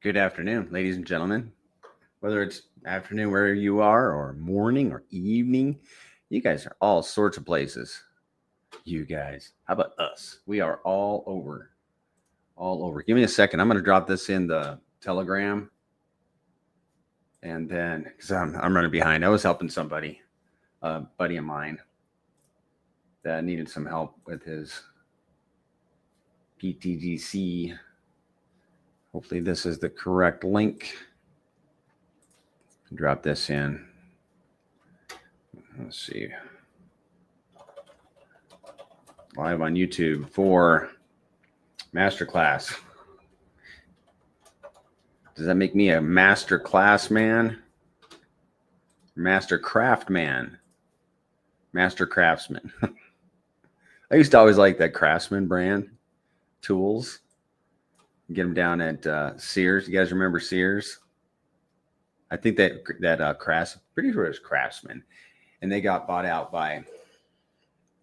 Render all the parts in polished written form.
Good afternoon, ladies and gentlemen. Whether it's afternoon where you are, or morning, or evening, you guys are all sorts of places. You guys, how about us? We are all over. All over. Give me a second. I'm going to drop this in the Telegram. And then, because I'm running behind, I was helping somebody, a buddy of mine, that needed some help with his pTGC. Hopefully, this is the correct link. Drop this in. Let's see. Live on YouTube for MasterClass. Does that make me a MasterClass man? Master craft man? Master craftsman. I used to always like that Craftsman brand tools. Get them down at Sears. You guys remember Sears? I think that pretty sure it was Craftsman, and they got bought out by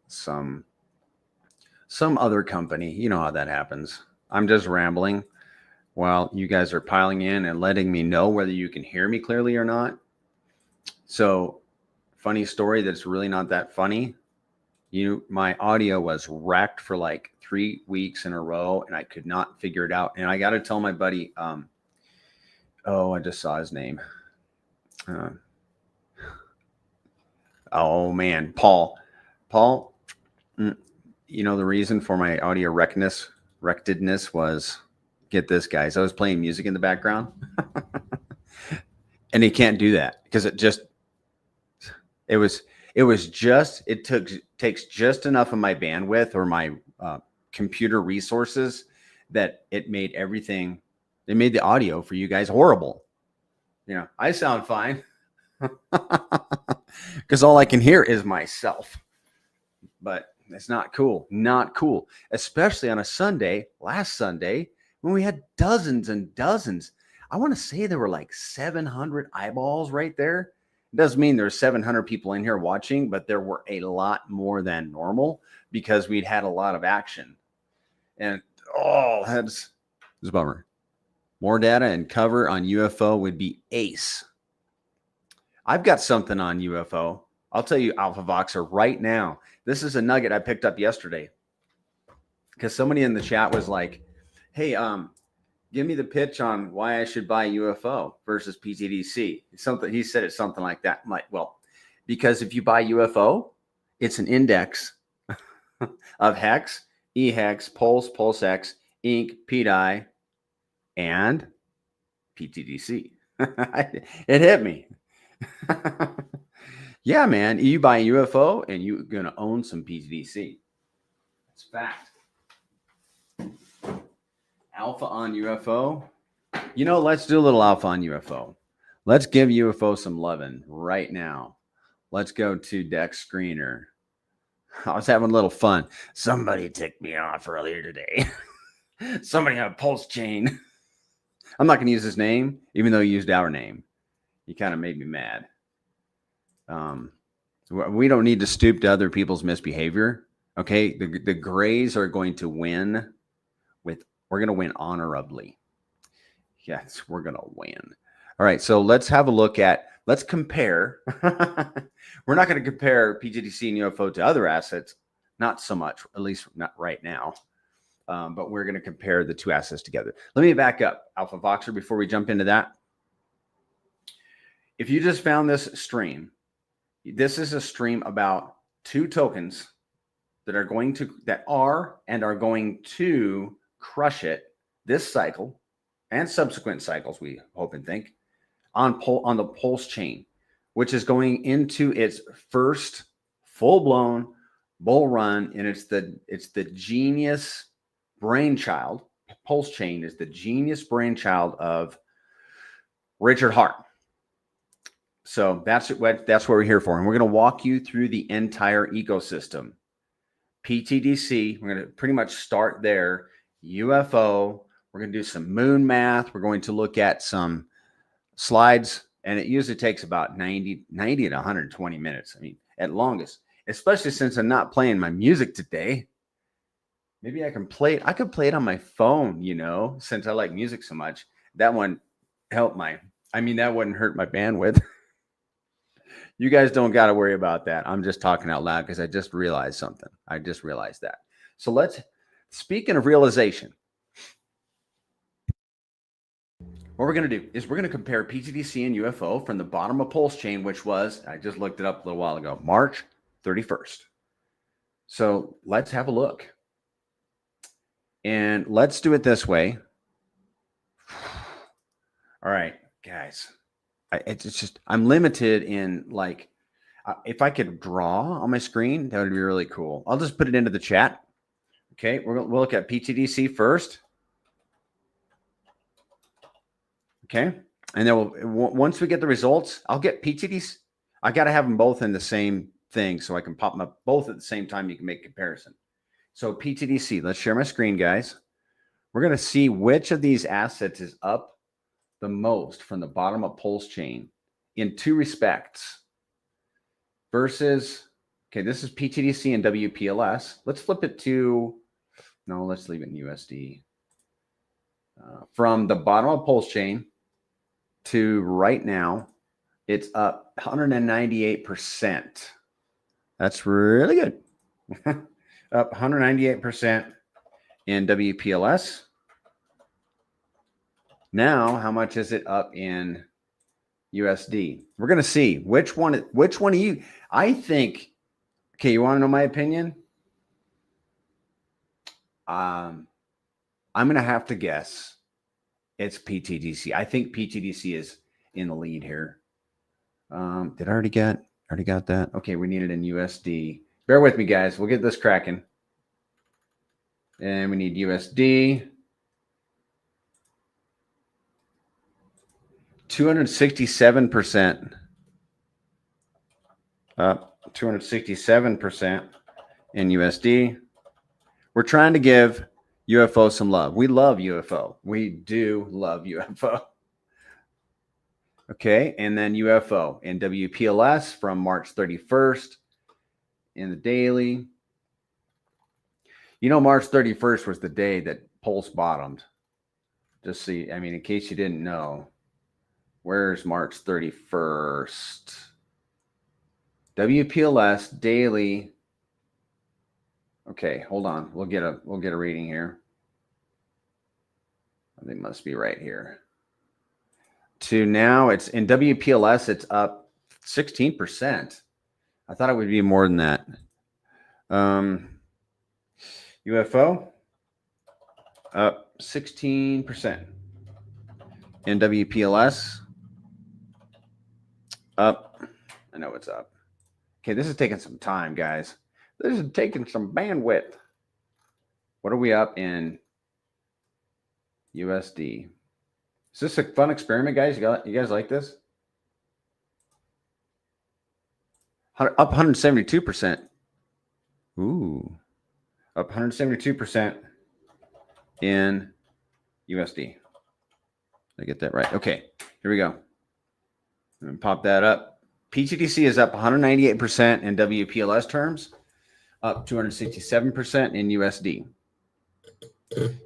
some other company. You know how that happens. I'm just rambling while you guys are piling in and letting me know whether you can hear me clearly or not. So, funny story that's really not that funny. My audio was wrecked for like 3 weeks in a row, and I could not figure it out. And I got to tell my buddy, I just saw his name. Paul. You know, the reason for my audio wreckedness was, get this, guys. I was playing music in the background, and he can't do that because it takes just enough of my bandwidth or my computer resources that it made the audio for you guys horrible. You know, I sound fine because all I can hear is myself, but it's not cool. Not cool, especially on a Sunday, last Sunday, when we had dozens and dozens. I want to say there were like 700 eyeballs right there. It doesn't mean there's 700 people in here watching, but there were a lot more than normal because we'd had a lot of action. And it's a bummer. More data and cover on UFO would be ace. I've got something on UFO. I'll tell you, Alpha Voxer, right now. This is a nugget I picked up yesterday because somebody in the chat was like, hey, give me the pitch on why I should buy UFO versus pTGC. He said it's something like that. I'm like, well, because if you buy UFO, it's an index of hex, ehex, pulse, pulsex, ink, pdi, and pTGC. It hit me. Yeah, man. You buy a UFO and you're going to own some pTGC. That's fact. Alpha on UFO. You know, let's do a little alpha on UFO. Let's give UFO some loving right now. Let's go to Dex Screener. I was having a little fun. Somebody ticked me off earlier today. Somebody had PulseChain. I'm not going to use his name, even though he used our name. He kind of made me mad. We don't need to stoop to other people's misbehavior. Okay, the Grays are going to win. We're going to win honorably. Yes, we're going to win. All right, so let's compare. We're not going to compare pTGC and UFO to other assets. Not so much, at least not right now. But we're going to compare the two assets together. Let me back up, Alpha Voxer, before we jump into that. If you just found this stream, this is a stream about two tokens that are going to crush it this cycle and subsequent cycles, we hope and think, on the PulseChain, which is going into its first full-blown bull run, and it's the genius brainchild. PulseChain is the genius brainchild of Richard Hart. So that's what we're here for, and we're going to walk you through the entire ecosystem. pTGC, we're going to pretty much start there. UFO, we're going to do some moon math. We're going to look at some slides, and it usually takes about 90 to 120 minutes. I mean, at longest, especially since I'm not playing my music today. Maybe I can play it. I could play it on my phone, since I like music so much. that one helped that wouldn't hurt my bandwidth. You guys don't got to worry about that. I'm just talking out loud because I just realized something. I just realized that. So speaking of realization, what we're going to do is we're going to compare pTGC and UFO from the bottom of PulseChain, which was, I just looked it up a little while ago, March 31st. So let's have a look. And let's do it this way. All right, guys. It's just, I'm limited in like, if I could draw on my screen, that would be really cool. I'll just put it into the chat. Okay, we'll look at pTGC first. Okay, and then once we get the results, I'll get pTGC. I got to have them both in the same thing so I can pop them up both at the same time. You can make a comparison. So pTGC, let's share my screen, guys. We're going to see which of these assets is up the most from the bottom of PulseChain in two respects. Versus, okay, this is pTGC and WPLS. Let's flip it to, no, let's leave it in USD. From the bottom of PulseChain to right now, it's up 198%. That's really good. Up 198% in WPLS. Now, how much is it up in USD? We're going to see which one of you, I think, okay, you want to know my opinion? I'm going to have to guess it's pTGC. I think pTGC is in the lead here. Did I already got that? Okay, we need it in USD. Bear with me, guys. We'll get this cracking. And we need USD. 267%. Up 267% in USD. We're trying to give UFO some love. We love UFO. We do love UFO. Okay, and then UFO and WPLS from March 31st in the daily. You know, March 31st was the day that Pulse bottomed. Just see, I mean, in case you didn't know, where's March 31st? WPLS daily. Okay, hold on. We'll get a reading here. I think it must be right here. To now, it's in WPLS, it's up 16%. I thought it would be more than that. UFO up 16%. In WPLS up. I know it's up. Okay, this is taking some time, guys. This is taking some bandwidth. What are we up in USD? Is this a fun experiment, guys? You guys like this? Up 172%. Ooh. Up 172% in USD. Did I get that right? Okay, here we go. I'm gonna pop that up. pTGC is up 198% in WPLS terms, up 267% in USD.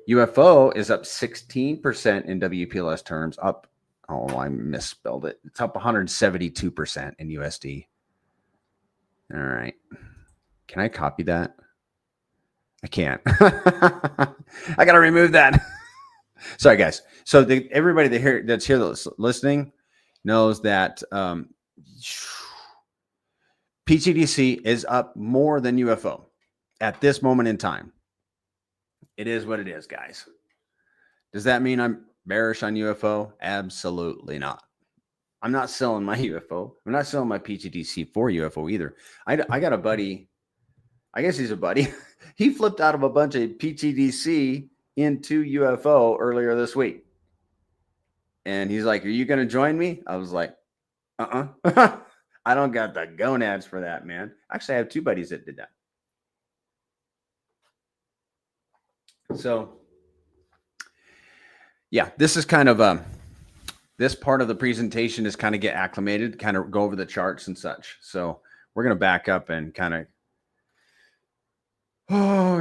UFO is up 16% in WPLS terms, up, oh, I misspelled it. It's up 172% in USD. All right. Can I copy that? I can't. I got to remove that. Sorry, guys. So everybody that's here listening knows that pTGC is up more than UFO at this moment in time. It is what it is, guys. Does that mean I'm bearish on UFO? Absolutely not. I'm not selling my UFO. I'm not selling my pTGC for UFO either. I got a buddy. I guess he's a buddy. He flipped out of a bunch of pTGC into UFO earlier this week. And he's like, are you going to join me? I was like, I don't got the gonads for that, man. Actually, I have two buddies that did that. So, yeah, this is kind of this part of the presentation is kind of get acclimated, kind of go over the charts and such. So we're going to back up and kind of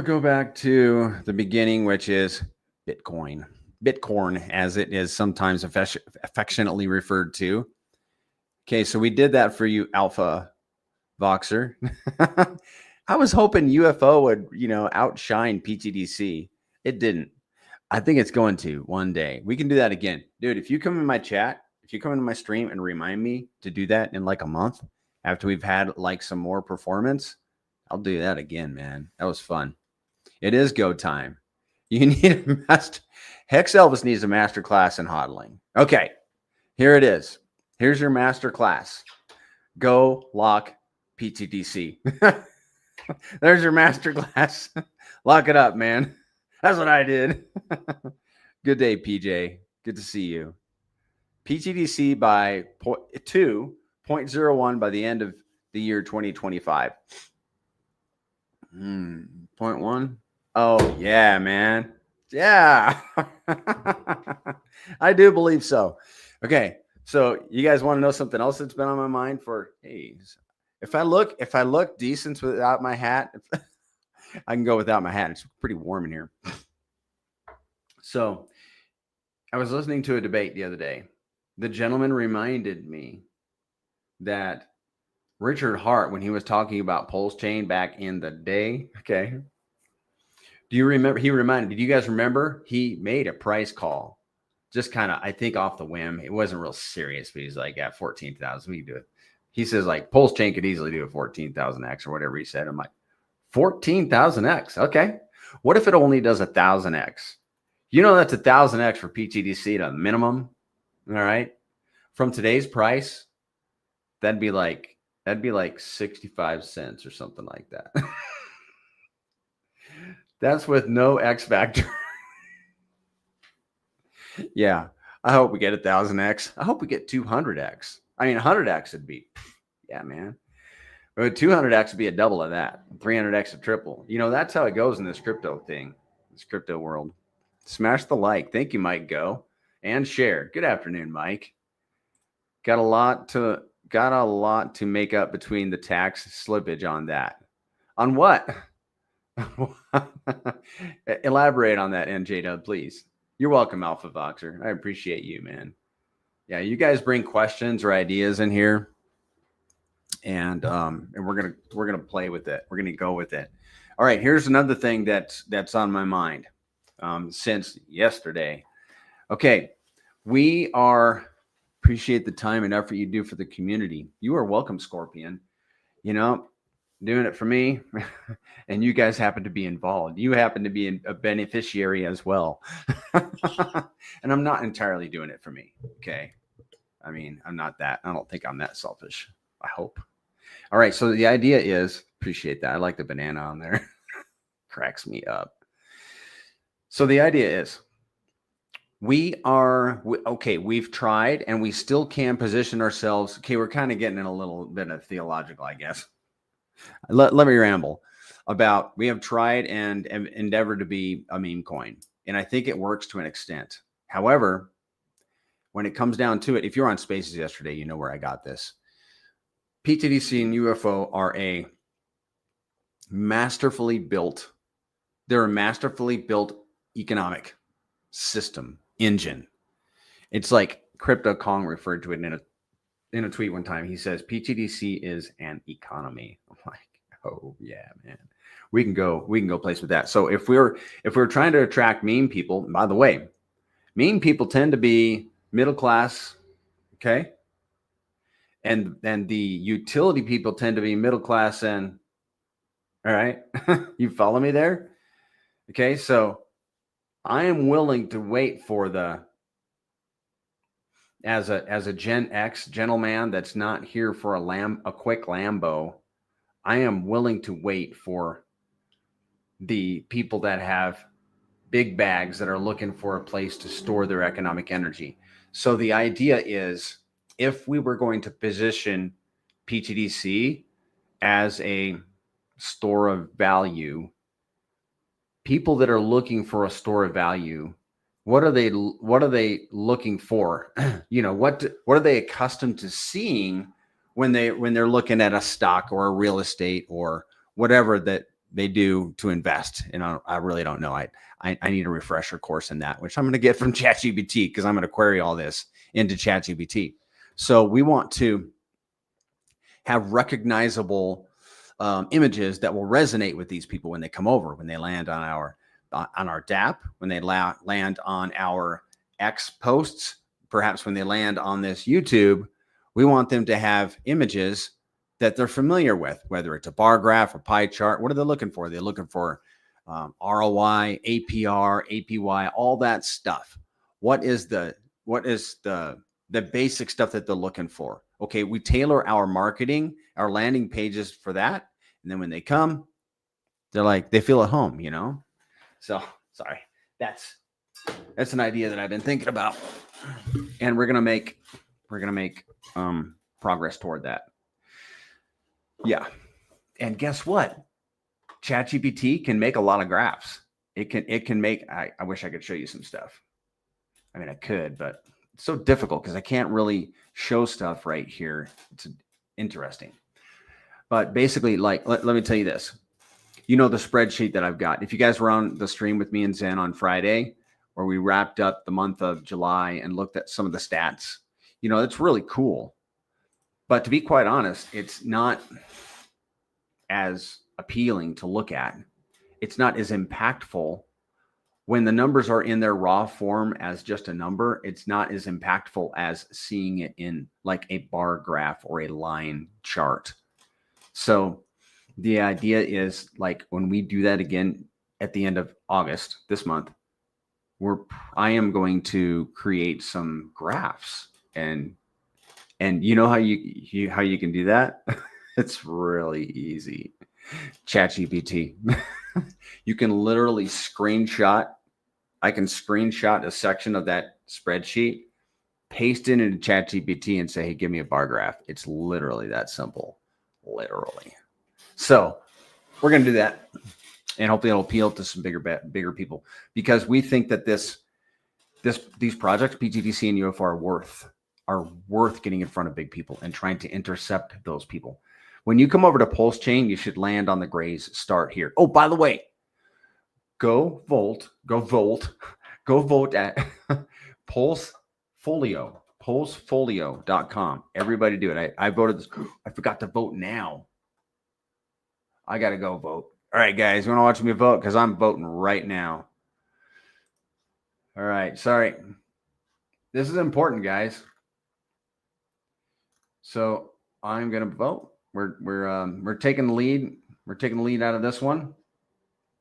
go back to the beginning, which is Bitcoin. Bitcoin, as it is sometimes affectionately referred to. Okay, so we did that for you, Alpha Voxer. I was hoping UFO would, outshine pTGC. It didn't. I think it's going to one day. We can do that again. Dude, if you come in my chat, if you come into my stream and remind me to do that in like a month after we've had like some more performance, I'll do that again, man. That was fun. It is go time. You need a master. Hex Elvis needs a master class in hodling. Okay, here it is. Here's your master class. Go lock pTGC. There's your master class. Lock it up, man. That's what I did. Good day, PJ. Good to see you. pTGC by 0.01 by the end of the year 2025. 0.1. Oh, yeah, man. Yeah. I do believe so. Okay. So you guys want to know something else that's been on my mind for, hey, if I look decent without my hat, I can go without my hat. It's pretty warm in here. So I was listening to a debate the other day. The gentleman reminded me that Richard Hart, when he was talking about PulseChain back in the day, okay. Do you remember? Did you guys remember? He made a price call, just kind of, I think, off the whim. It wasn't real serious, but he's like, at 14,000, we can do it. He says, like, PulseChain could easily do a 14,000x or whatever he said. I'm like, 14,000x. Okay. What if it only does 1,000x? That's 1,000x for pTGC to minimum. All right. From today's price, that'd be like 65 cents or something like that. That's with no X factor. Yeah. I hope we get 1,000x. I hope we get 200x. I mean, 100x would be, yeah, man. But 200x would be a double of that. 300x a triple. That's how it goes in this crypto thing, this crypto world. Smash the like. Thank you, Mike Go. And share. Good afternoon, Mike. Got a lot to make up between the tax slippage on that. On what? Elaborate on that, NJ, please. You're welcome, Alpha Voxer. I appreciate you, man. Yeah, you guys bring questions or ideas in here, and we're gonna play with it. We're gonna go with it. All right, here's another thing that's on my mind since yesterday. Okay, we appreciate the time and effort you do for the community. You are welcome, Scorpion. Doing it for me, and you guys happen to be involved. You happen to be a beneficiary as well. And I'm not entirely doing it for me. Okay. I mean, I don't think I'm that selfish. I hope. All right. So the idea is, appreciate that. I like the banana on there. Cracks me up. So the idea is, we've tried and we still can position ourselves. Okay. We're kind of getting in a little bit of theological, I guess. Let me ramble about, we have tried and endeavored to be a meme coin. And I think it works to an extent. However, when it comes down to it, if you're on Spaces yesterday, you know where I got this. pTGC and UFO are a masterfully built economic system engine. It's like Crypto Kong referred to it in a tweet one time. He says pTGC is an economy. I'm like, oh yeah, man. We can go place with that. So if we're trying to attract meme people, by the way, meme people tend to be middle class, okay? And the utility people tend to be middle class and, all right, you follow me there? Okay, so I am willing to wait for as a Gen X gentleman that's not here for a quick Lambo. I am willing to wait for the people that have big bags that are looking for a place to store their economic energy. So the idea is, if we were going to position pTGC as a store of value, people that are looking for a store of value, what are they looking for? What are they accustomed to seeing when they're looking at a stock or a real estate or whatever that they do to invest? And I really don't know. I need a refresher course in that, which I'm going to get from ChatGPT because I'm going to query all this into ChatGPT. So we want to have recognizable images that will resonate with these people when they come over, when they land on our DApp, when they land on our X posts, perhaps when they land on this YouTube. We want them to have images that they're familiar with, whether it's a bar graph, a pie chart. What are they looking for? They're looking for ROI, APR, APY, all that stuff. What is the basic stuff that they're looking for? Okay, we tailor our marketing, our landing pages for that. And then when they come, they're like, they feel at home, you know? So sorry, that's an idea that I've been thinking about. And we're going to make progress toward that. Yeah. And guess what? ChatGPT can make a lot of graphs. It can make, I wish I could show you some stuff. I mean, I could, but it's so difficult because I can't really show stuff right here. It's interesting. But basically, like, let me tell you this. You know, the spreadsheet that I've got. If you guys were on the stream with me and Zen on Friday, where we wrapped up the month of July and looked at some of the stats, you know, it's really cool. But to be quite honest, it's not as appealing to look at. It's not as impactful. When the numbers are in their raw form as just a number, it's not as impactful as seeing it in like a bar graph or a line chart. So the idea is, like, when we do that again at the end of August this month, I am going to create some graphs, and you know how you can do that? It's really easy. ChatGPT. You can literally I can screenshot a section of that spreadsheet, paste it into ChatGPT and say, hey, give me a bar graph. It's literally that simple. Literally. So we're going to do that. And hopefully it'll appeal to some bigger people, because we think that these projects, pTGC and UFO, are worth getting in front of big people and trying to intercept those people. When you come over to PulseChain, you should land on the grays. Start here. Oh, by the way, go vote at pulsefolio.com. Everybody do it. I voted this. I forgot to vote now. I got to go vote. All right, guys, you want to watch me vote? Because I'm voting right now. All right, sorry. This is important, guys. So I'm going to vote. We're taking the lead. We're taking the lead out of this one.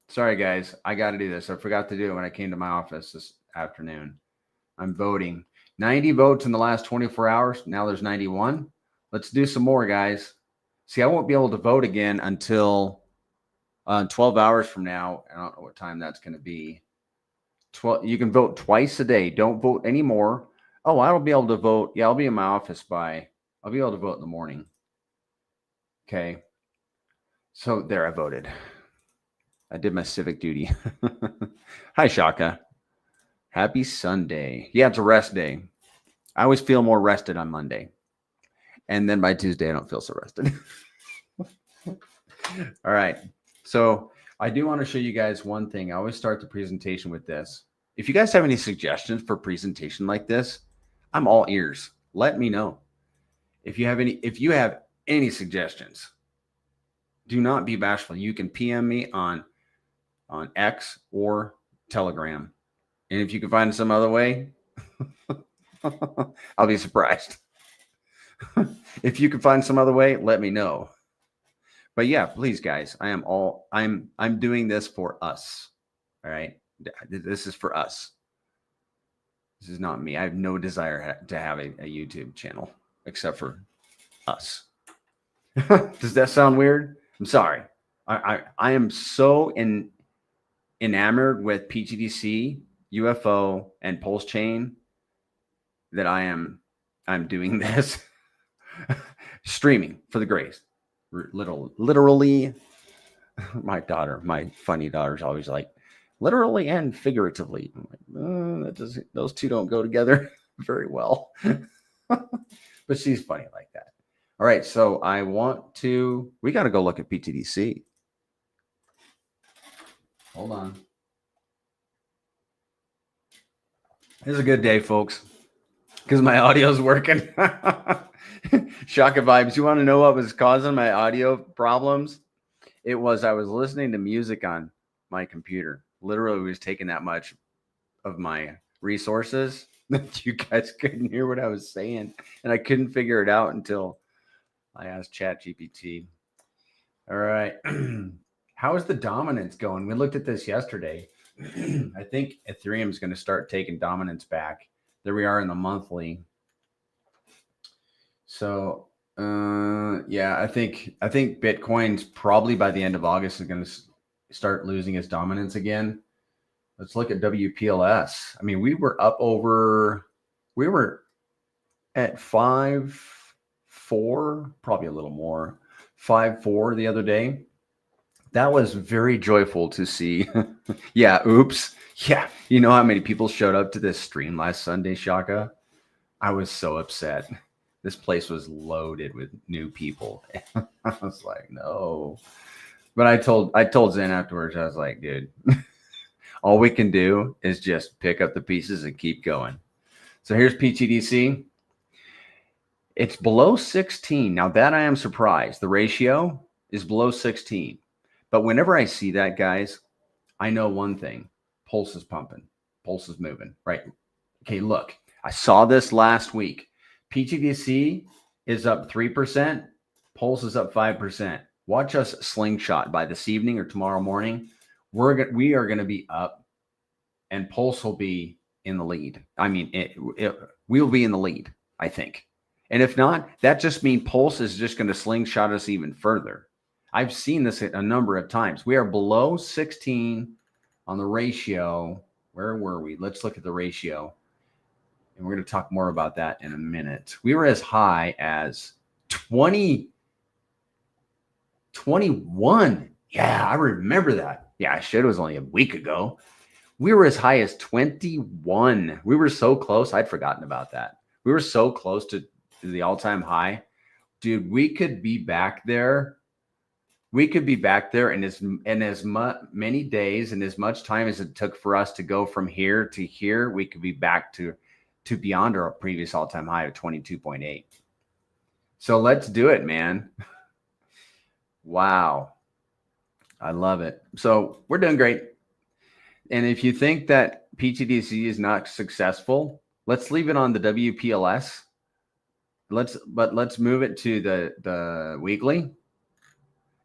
Sorry, guys. I got to do this. I forgot to do it when I came to my office this afternoon. I'm voting. 90 votes in the last 24 hours. Now there's 91. Let's do some more, guys. See, I won't be able to vote again until 12 hours from now. I don't know what time that's going to be. You can vote twice a day. Don't vote anymore. Oh, I will be able to vote. Yeah, I'll be in my office I'll be able to vote in the morning. Okay. So there, I voted. I did my civic duty. Hi, Shaka. Happy Sunday. Yeah, it's a rest day. I always feel more rested on Monday. And then by Tuesday, I don't feel so rested. All right. So I do want to show you guys one thing. I always start the presentation with this. If you guys have any suggestions for presentation like this, I'm all ears. Let me know. If you have any suggestions, do not be bashful. You can PM me on X or Telegram. And if you can find some other way, I'll be surprised. If you can find some other way, let me know. But yeah, please, guys, I'm doing this for us. All right. This is for us. This is not me. I have no desire to have a YouTube channel except for us. Does that sound weird? I'm sorry. I am so enamored with pTGC, UFO, and PulseChain that I'm doing this streaming for the grace. Literally, my funny daughter's always like, literally and figuratively. I'm like, those two don't go together very well. But she's funny like that. All right, so we got to go look at pTGC. Hold on. This is a good day, folks, because my audio's working. Shaka vibes. You want to know what was causing my audio problems? I was listening to music on my computer. Literally, it was taking that much of my resources that you guys couldn't hear what I was saying, and I couldn't figure it out until I asked ChatGPT. All right. How is the dominance going? We looked at this yesterday. I think Ethereum is going to start taking dominance back. There we are in the monthly. So, yeah, I think Bitcoin's probably by the end of August is going to start losing its dominance again. Let's look at WPLS. I mean, we were at 5.4, probably a little more, 5.4 the other day. That was very joyful to see. Yeah, oops. Yeah, you know how many people showed up to this stream last Sunday, Shaka? I was so upset. This place was loaded with new people. I was like, no. But I told Zen afterwards, I was like, dude, all we can do is just pick up the pieces and keep going. So here's pTGC. It's below 16. Now that I am surprised. The ratio is below 16. But whenever I see that, guys, I know one thing. Pulse is pumping. Pulse is moving, right? Okay, look. I saw this last week. pTGC is up 3%. Pulse is up 5%. Watch us slingshot by this evening or tomorrow morning. We are going to be up, and Pulse will be in the lead. I mean, we'll be in the lead, I think. And if not, that just means Pulse is just going to slingshot us even further. I've seen this a number of times. We are below 16 on the ratio. Where were we? Let's look at the ratio. And we're going to talk more about that in a minute. We were as high as 21. Yeah, I remember that. Yeah, I should. It was only a week ago. We were as high as 21. We were so close. I'd forgotten about that. We were so close to the all-time high. Dude, we could be back there. We could be back there in as many days and as much time as it took for us to go from here to here. We could be back to beyond our previous all-time high of 22.8. So let's do it, man. Wow. I love it. So we're doing great. And if you think that pTGC is not successful, let's leave it on the WPLS. Let's move it to the weekly.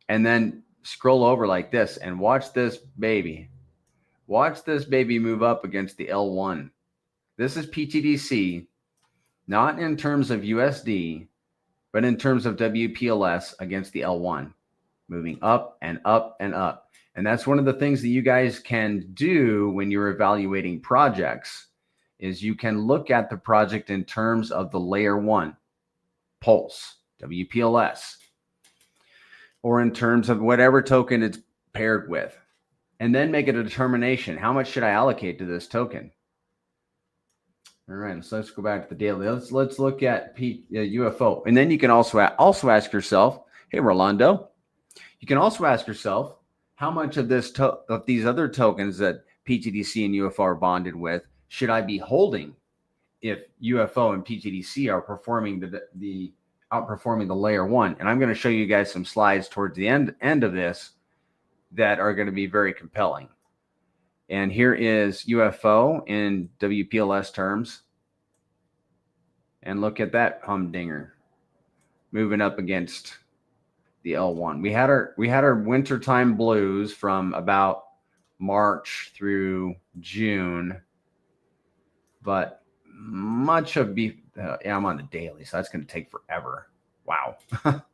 And then scroll over like this and watch this baby. Watch this baby move up against the L1. This is pTGC, not in terms of USD, but in terms of WPLS against the L1, moving up and up and up. And that's one of the things that you guys can do when you're evaluating projects is you can look at the project in terms of the layer one, Pulse, WPLS, or in terms of whatever token it's paired with, and then make a determination. How much should I allocate to this token? All right, so let's go back to the daily. Let's look at UFO. And then you can also ask yourself, hey, Rolando, you can also ask yourself, how much of these other tokens that pTGC and UFO are bonded with should I be holding if UFO and pTGC are performing outperforming the layer one? And I'm going to show you guys some slides towards the end of this that are going to be very compelling. And here is UFO in WPLS terms. And look at that humdinger moving up against the L1. We had our wintertime blues from about March through June, but much of I'm on the daily, so that's going to take forever. Wow. All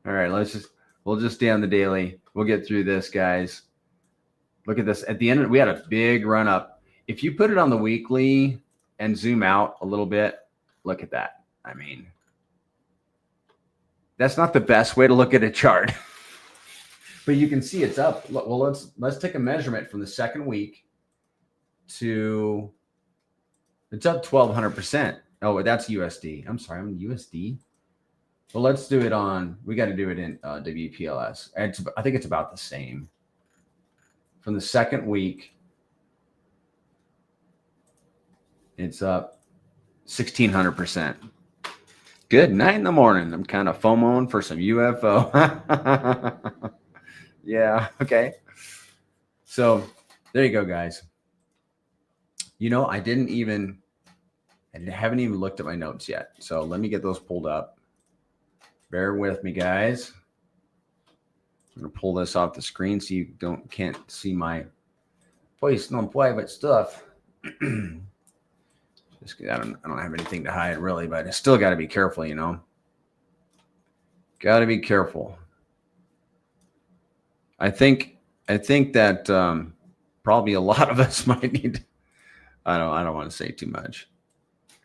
right, we'll just stay on the daily. We'll get through this, guys. Look at this. At the end, we had a big run up. If you put it on the weekly and zoom out a little bit, look at that. I mean, that's not the best way to look at a chart, but you can see it's up. Well, let's take a measurement from the second week to it's up 1,200%. Oh, that's USD. I'm sorry, I'm USD. Well, let's do it we got to do it in WPLS. I think it's about the same. From the second week It's up 1,600%. Good night in the morning. I'm kind of FOMOing for some UFO. Yeah, okay. So there you go, guys. You know, I haven't even looked at my notes yet. So let me get those pulled up. Bear with me, guys. I'm gonna pull this off the screen so you can't see my personal private stuff. Just I don't have anything to hide really, but I still got to be careful, you know. Got to be careful. I think that probably a lot of us might need to, I don't want to say too much.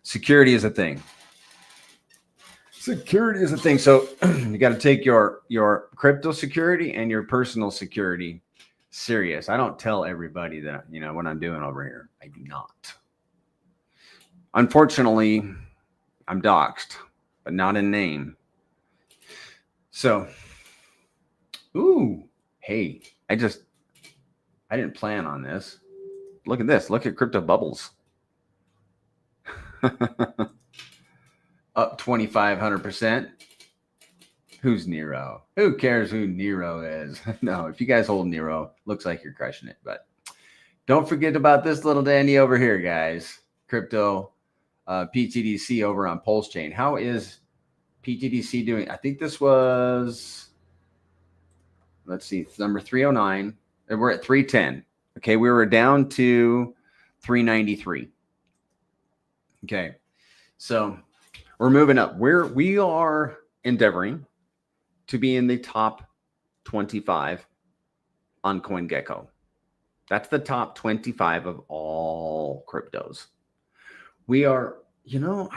Security is a thing. Security is a thing. So you got to take your crypto security and your personal security serious. I don't tell everybody that, you know, what I'm doing over here. I do not. Unfortunately, I'm doxxed, but not in name. So, ooh, hey, I didn't plan on this. Look at this. Look at crypto bubbles. Up 2,500%. Who's Nero? Who cares who Nero is? No, if you guys hold Nero, looks like you're crushing it. But don't forget about this little dandy over here, guys. Crypto pTGC over on PulseChain. How is pTGC doing? I think this was, let's see, number 309. And we're at 310. Okay, we were down to 393. Okay, so we're moving up. We are endeavoring to be in the top 25 on CoinGecko. That's the top 25 of all cryptos. We are, you know,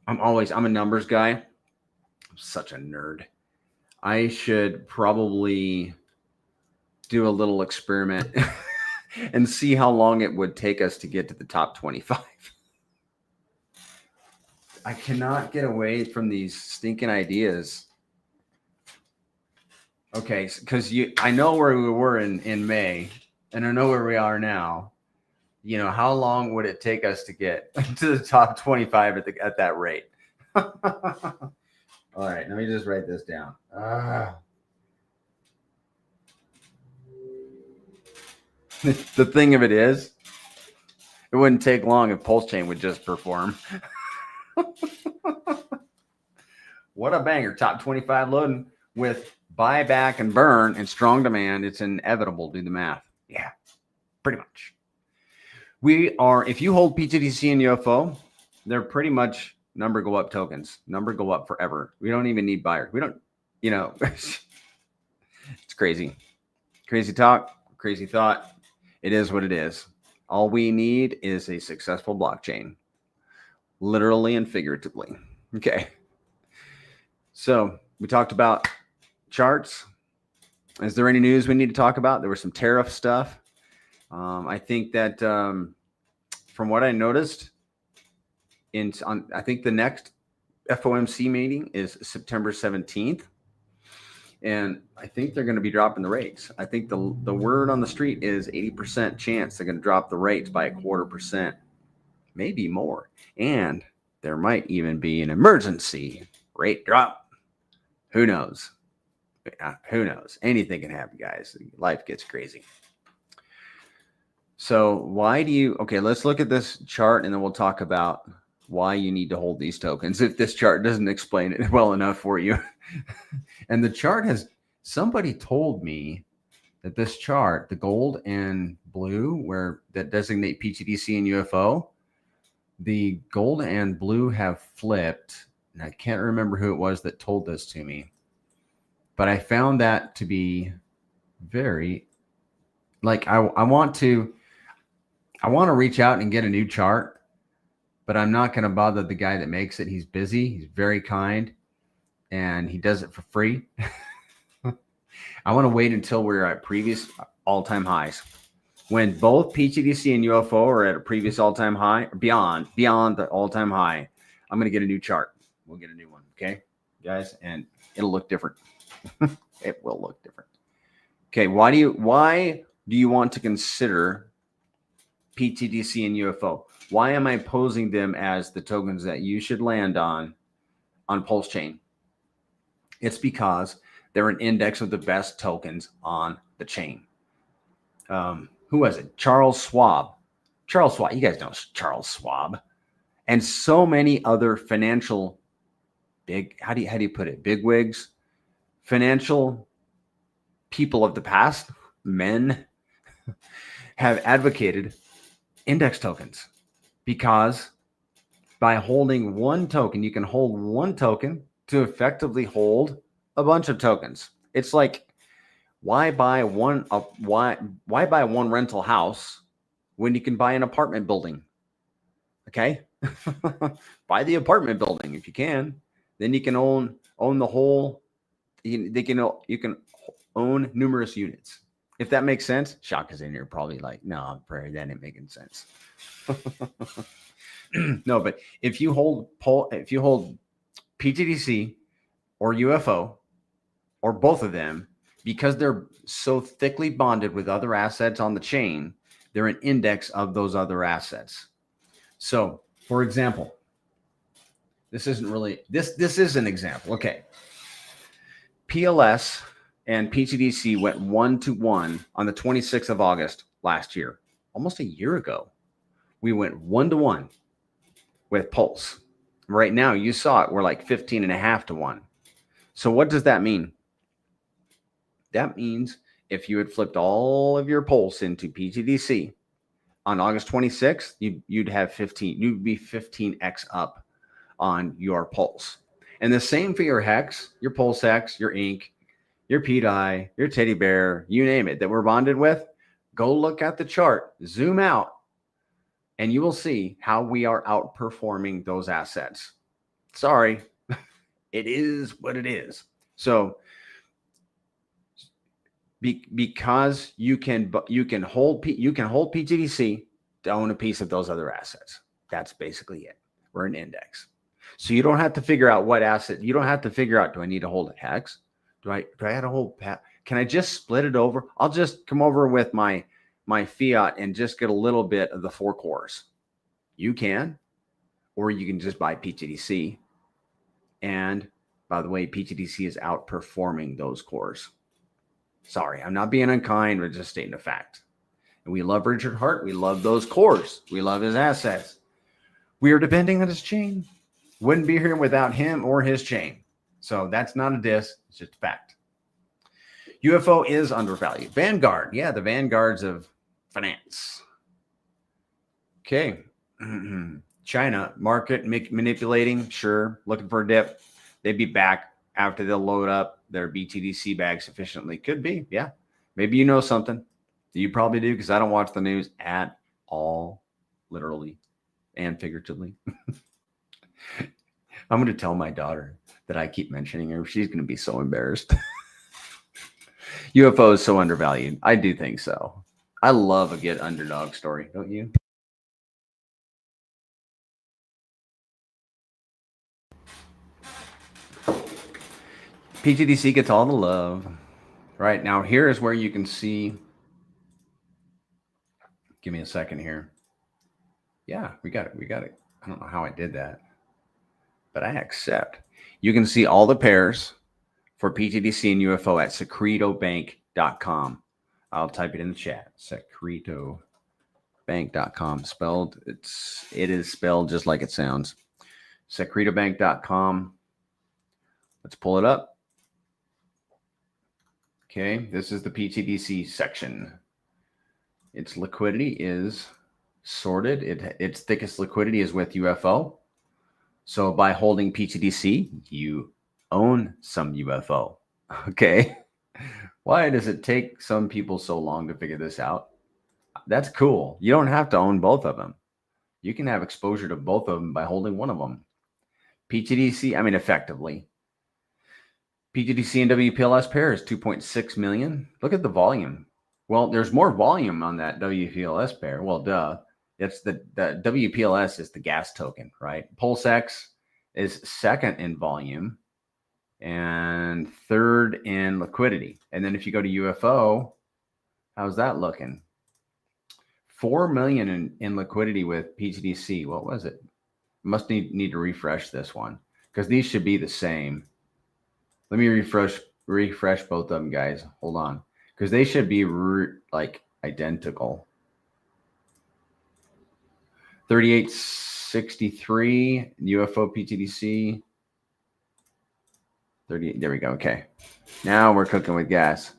I'm a numbers guy. I'm such a nerd. I should probably do a little experiment and see how long it would take us to get to the top 25. I cannot get away from these stinking ideas. Okay, because I know where we were in May, and I know where we are now. You know, how long would it take us to get to the top 25 at that rate? All right, let me just write this down. The thing of it is, it wouldn't take long if PulseChain would just perform. What a banger. Top 25 loading with buyback and burn and strong demand. It's inevitable. Do the math. Yeah, pretty much. We are, if you hold pTGC and UFO, they're pretty much number go up tokens. Number go up forever. We don't even need buyers. We don't, you know, it's crazy. Crazy talk, crazy thought. It is what it is. All we need is a successful blockchain, literally and figuratively. Okay. So we talked about charts. Is there any news we need to talk about? There was some tariff stuff. I think that from what I noticed, I think the next FOMC meeting is September 17th. And I think they're going to be dropping the rates. I think the word on the street is 80% chance they're going to drop the rates by 0.25%, maybe more. And there might even be an emergency rate drop. Who knows? Who knows? Anything can happen, guys. Life gets crazy. So okay, let's look at this chart and then we'll talk about why you need to hold these tokens if this chart doesn't explain it well enough for you. And the chart somebody told me that this chart, the gold and blue, that designate pTGC and UFO, the gold and blue have flipped. And I can't remember who it was that told this to me, but I found that to be very, like, I want to reach out and get a new chart, but I'm not going to bother the guy that makes it. He's busy. He's very kind, and he does it for free. I want to wait until we're at previous all-time highs. When both pTGC and UFO are at a previous all-time high, beyond the all-time high, I'm going to get a new chart. We'll get a new one, okay, guys? And it'll look different. It will look different. Okay, why do you want to consider pTGC and UFO. Why am I posing them as the tokens that you should land on PulseChain? It's because they're an index of the best tokens on the chain. Who was it? Charles Schwab. Charles Schwab. You guys know Charles Schwab. And so many other financial how do you put it? Bigwigs, financial people of the past, men, have advocated index tokens because by holding one token, you can hold one token to effectively hold a bunch of tokens. It's like, why buy one rental house when you can buy an apartment building? Okay, buy the apartment building if you can. Then you can own the whole. You can own numerous units. If that makes sense. Shock is in here probably like, no, Prairie, that ain't making sense. No, but if you hold pTGC or UFO or both of them, because they're so thickly bonded with other assets on the chain, they're an index of those other assets. So, for example, this isn't really this is an example. Okay. PLS and pTGC went 1-to-1 on the 26th of August last year. Almost a year ago. We went 1-to-1 with Pulse. Right now, you saw it. We're like 15.5-to-1. So what does that mean? That means if you had flipped all of your Pulse into pTGC on August 26th, you'd have 15. You'd be 15x up on your Pulse. And the same for your Hex, your Pulse Hex, your Ink, your PDI, your Teddy Bear, you name it that we're bonded with. Go look at the chart, zoom out, and you will see how we are outperforming those assets. Sorry, it is what it is. So because you can hold pTGC to own a piece of those other assets. That's basically it. We're an index. So you don't have to figure out what asset. You don't have to figure out, do I need to hold a Hex? Do I have to hold? Can I just split it over? I'll just come over with my fiat and just get a little bit of the 4 cores. You can, or you can just buy pTGC. And by the way, pTGC is outperforming those cores. Sorry, I'm not being unkind, but just stating a fact. And we love Richard Hart. We love those cores. We love his assets. We are depending on his chain. Wouldn't be here without him or his chain. So that's not a diss. It's just a fact. UFO is undervalued. Vanguard. Yeah, the vanguards of finance. Okay. China, market manipulating. Sure. Looking for a dip. They'd be back after they'll load up their BTDC bag sufficiently. Could be. Yeah. Maybe you know something. You probably do, because I don't watch the news at all, literally and figuratively. I'm going to tell my daughter that I keep mentioning her. She's going to be so embarrassed. UFO is so undervalued. I do think so. I love a good underdog story, don't you? pTGC gets all the love. Right now, here is where you can see. Give me a second here. Yeah, we got it. We got it. I don't know how I did that, but I accept. You can see all the pairs for pTGC and UFO at secretobank.com. I'll type it in the chat. Secretobank.com. It is spelled just like it sounds. Secretobank.com. Let's pull it up. Okay, this is the pTGC section. Its liquidity is sorted. Its thickest liquidity is with UFO. So by holding pTGC, you own some UFO. Okay. Why does it take some people so long to figure this out? That's cool. You don't have to own both of them. You can have exposure to both of them by holding one of them. pTGC, effectively. pTGC and WPLS pair is 2.6 million. Look at the volume. Well, there's more volume on that WPLS pair. Well, duh. It's the WPLS is the gas token, right? PulseX is second in volume and third in liquidity. And then if you go to UFO, how's that looking? 4 million in liquidity with pTGC. What was it? Must need to refresh this one because these should be the same. Let me refresh both of them, guys. Hold on, because they should be like identical. 3863 UFO pTGC. 38. There we go. Okay, now we're cooking with gas.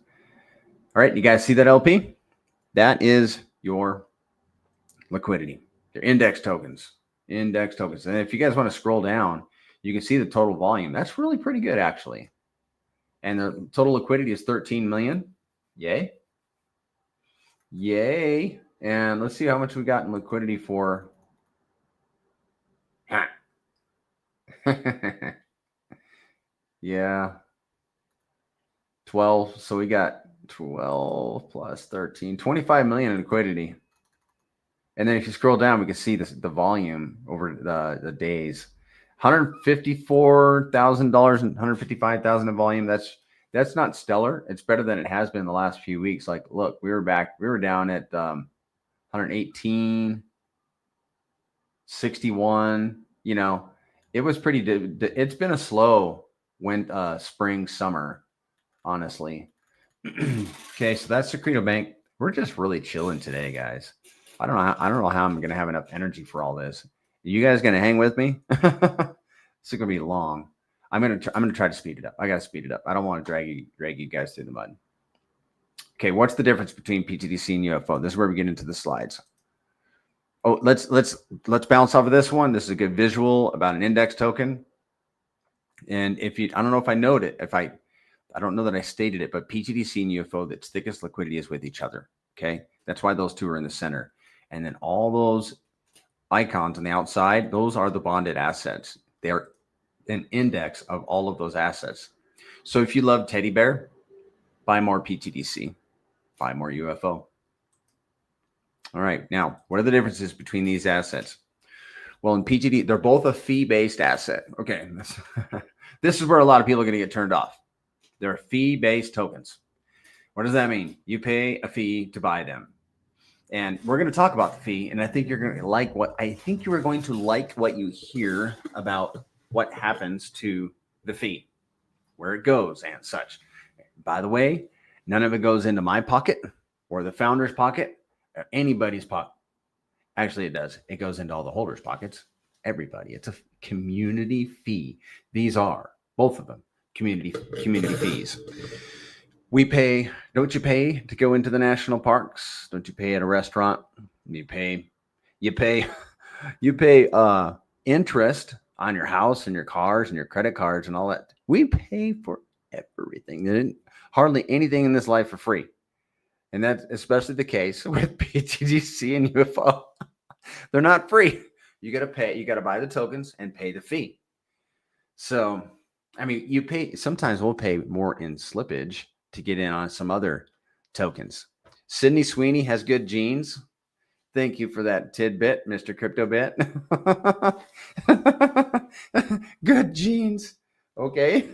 All right, you guys see that LP? That is your liquidity. They're index tokens. Index tokens. And if you guys want to scroll down, you can see the total volume. That's really pretty good, actually. And the total liquidity is 13 million. Yay. Yay. And let's see how much we got in liquidity for. Yeah. 12. So we got 12 plus 13, 25 million in liquidity. And then if you scroll down, we can see this, the volume over the days. $154,000 and $155,000 in volume. That's not stellar. It's better than it has been the last few weeks. Like, look, we were down at 118, 61. You know, it was pretty. It's been a slow spring, summer, honestly. Okay, so that's Secreto Bank. We're just really chilling today, guys. I don't know how I'm gonna have enough energy for all this. Are you guys gonna hang with me? It's gonna be long. I'm gonna try to speed it up. I gotta speed it up. I don't want to drag you guys through the mud. Okay, what's the difference between pTGC and UFO? This is where we get into the slides. Oh, let's bounce off of this one. This is a good visual about an index token. And I don't know if I noted, I don't know that I stated it, but pTGC and UFO, its thickest liquidity is with each other. Okay, that's why those two are in the center. And then all those icons on the outside, those are the bonded assets. They're an index of all of those assets. So if you love teddy bear, buy more pTGC, buy more UFO. All right, now what are the differences between these assets? Well, in pTGC, they're both a fee-based asset. Okay, this is where a lot of people are going to get turned off. They're fee-based tokens. What does that mean? You pay a fee to buy them. And we're going to talk about the fee, and I think you're going to like what you hear about what happens to the fee, where it goes and such. By the way, none of it goes into my pocket or the founder's pocket or anybody's pocket. Actually, it does. It goes into all the holders' pockets. Everybody. It's a community fee. These are both of them community fees. We pay. Don't you pay to go into the national parks? Don't you pay at a restaurant? You pay interest on your house and your cars and your credit cards and all that. We pay for everything. Hardly anything in this life for free. And that's especially the case with pTGC and UFO. They're not free. You got to pay. You got to buy the tokens and pay the fee. So, I mean, sometimes we'll pay more in slippage to get in on some other tokens. Sydney Sweeney has good genes. Thank you for that tidbit, Mr. Crypto Bit. Good genes. Okay.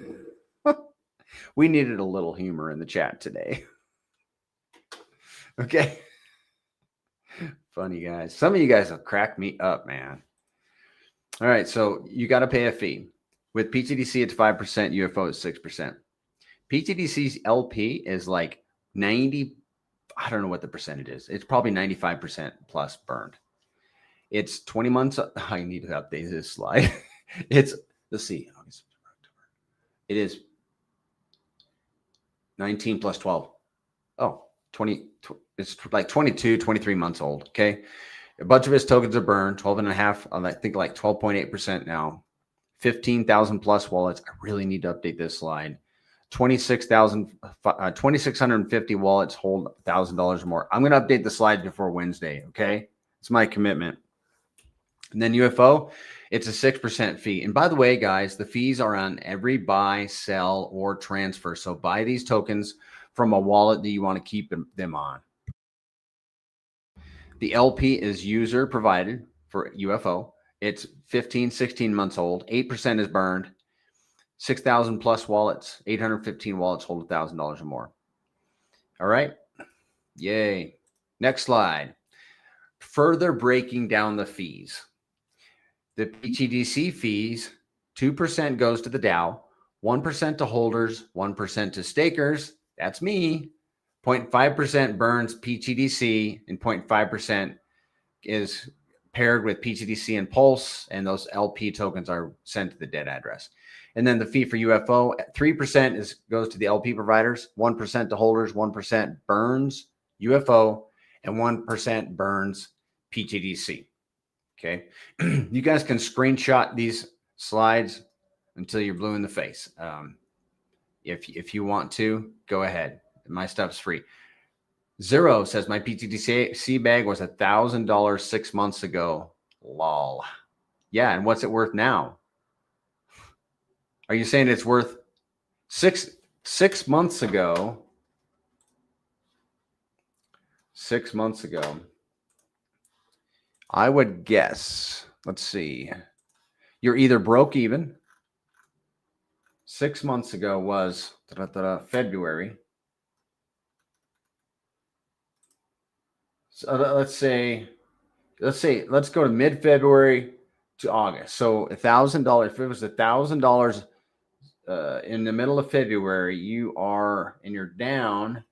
We needed a little humor in the chat today. Okay. Funny guys. Some of you guys have cracked me up, man. All right. So you got to pay a fee. With pTGC, it's 5%. UFO is 6%. pTGC's LP is like 90. I don't know what the percentage is. It's probably 95% plus burned. It's 20 months. I need to update this slide. Let's see. It is 19 plus 12. Oh, 20. It's like 22, 23 months old. Okay. A bunch of his tokens are burned, 12 and a half. I think like 12.8% now. 15,000 plus wallets. I really need to update this slide. 2,650 wallets hold $1,000 or more. I'm going to update the slide before Wednesday. Okay. It's my commitment. And then UFO, it's a 6% fee. And by the way, guys, the fees are on every buy, sell, or transfer. So buy these tokens from a wallet that you want to keep them on. The LP is user provided for UFO. It's 15, 16 months old. 8% is burned. 6,000 plus wallets. 815 wallets hold $1,000 or more. All right. Yay. Next slide. further breaking down the fees. The pTGC fees, 2% goes to the DAO, 1% to holders, 1% to stakers. That's me. 0.5% burns pTGC, and 0.5% is paired with pTGC and Pulse, and those LP tokens are sent to the dead address. And then the fee for UFO, 3% goes to the LP providers, 1% to holders, 1% burns UFO, and 1% burns pTGC. Okay. You guys can screenshot these slides until you're blue in the face. If you want to, go ahead. My stuff's free. Zero says my pTGC bag was $1,000 6 months ago. Lol. Yeah, and what's it worth now? Are you saying it's worth six months ago? 6 months ago, I would guess. Let's see. You're either broke even. 6 months ago was February. So let's go to mid-February to August. So $1,000. If it was $1,000 in the middle of February, you're down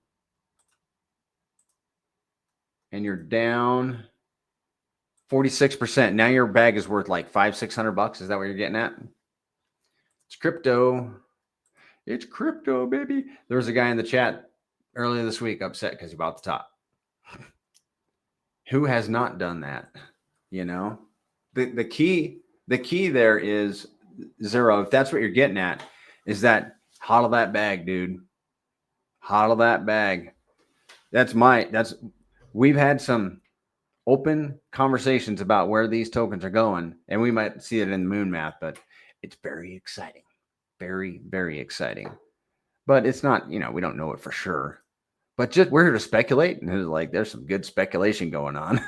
46%. Now your bag is worth like $500-600. Is that what you're getting at? It's crypto. It's crypto, baby. There was a guy in the chat earlier this week upset because he bought the top. Who has not done that? You know, the key there is zero. If that's what you're getting at, is that hodl that bag, dude. Hodl that bag. We've had some open conversations about where these tokens are going, and we might see it in the moon math, but it's very exciting. Very, very exciting. But it's not, we don't know it for sure. But just we're here to speculate, and there's some good speculation going on.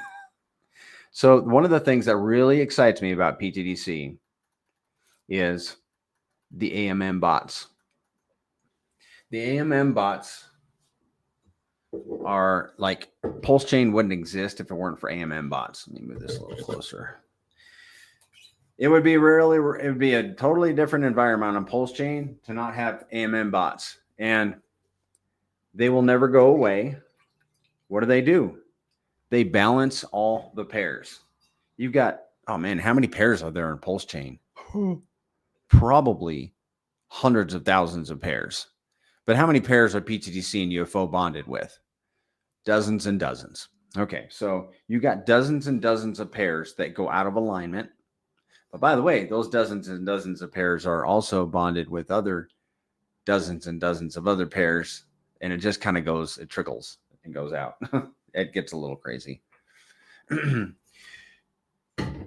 So one of the things that really excites me about pTGC is the AMM bots. The AMM bots are like PulseChain wouldn't exist if it weren't for AMM bots. Let me move this a little closer. It would be a totally different environment on PulseChain to not have AMM bots, and they will never go away. What do? They balance all the pairs. You've got, oh man, how many pairs are there in PulseChain? Probably hundreds of thousands of pairs. But how many pairs are pTGC and UFO bonded with? Dozens and dozens. Okay, so you got dozens and dozens of pairs that go out of alignment. But by the way, those dozens and dozens of pairs are also bonded with other dozens and dozens of other pairs. And it just kind of it trickles and goes out. It gets a little crazy.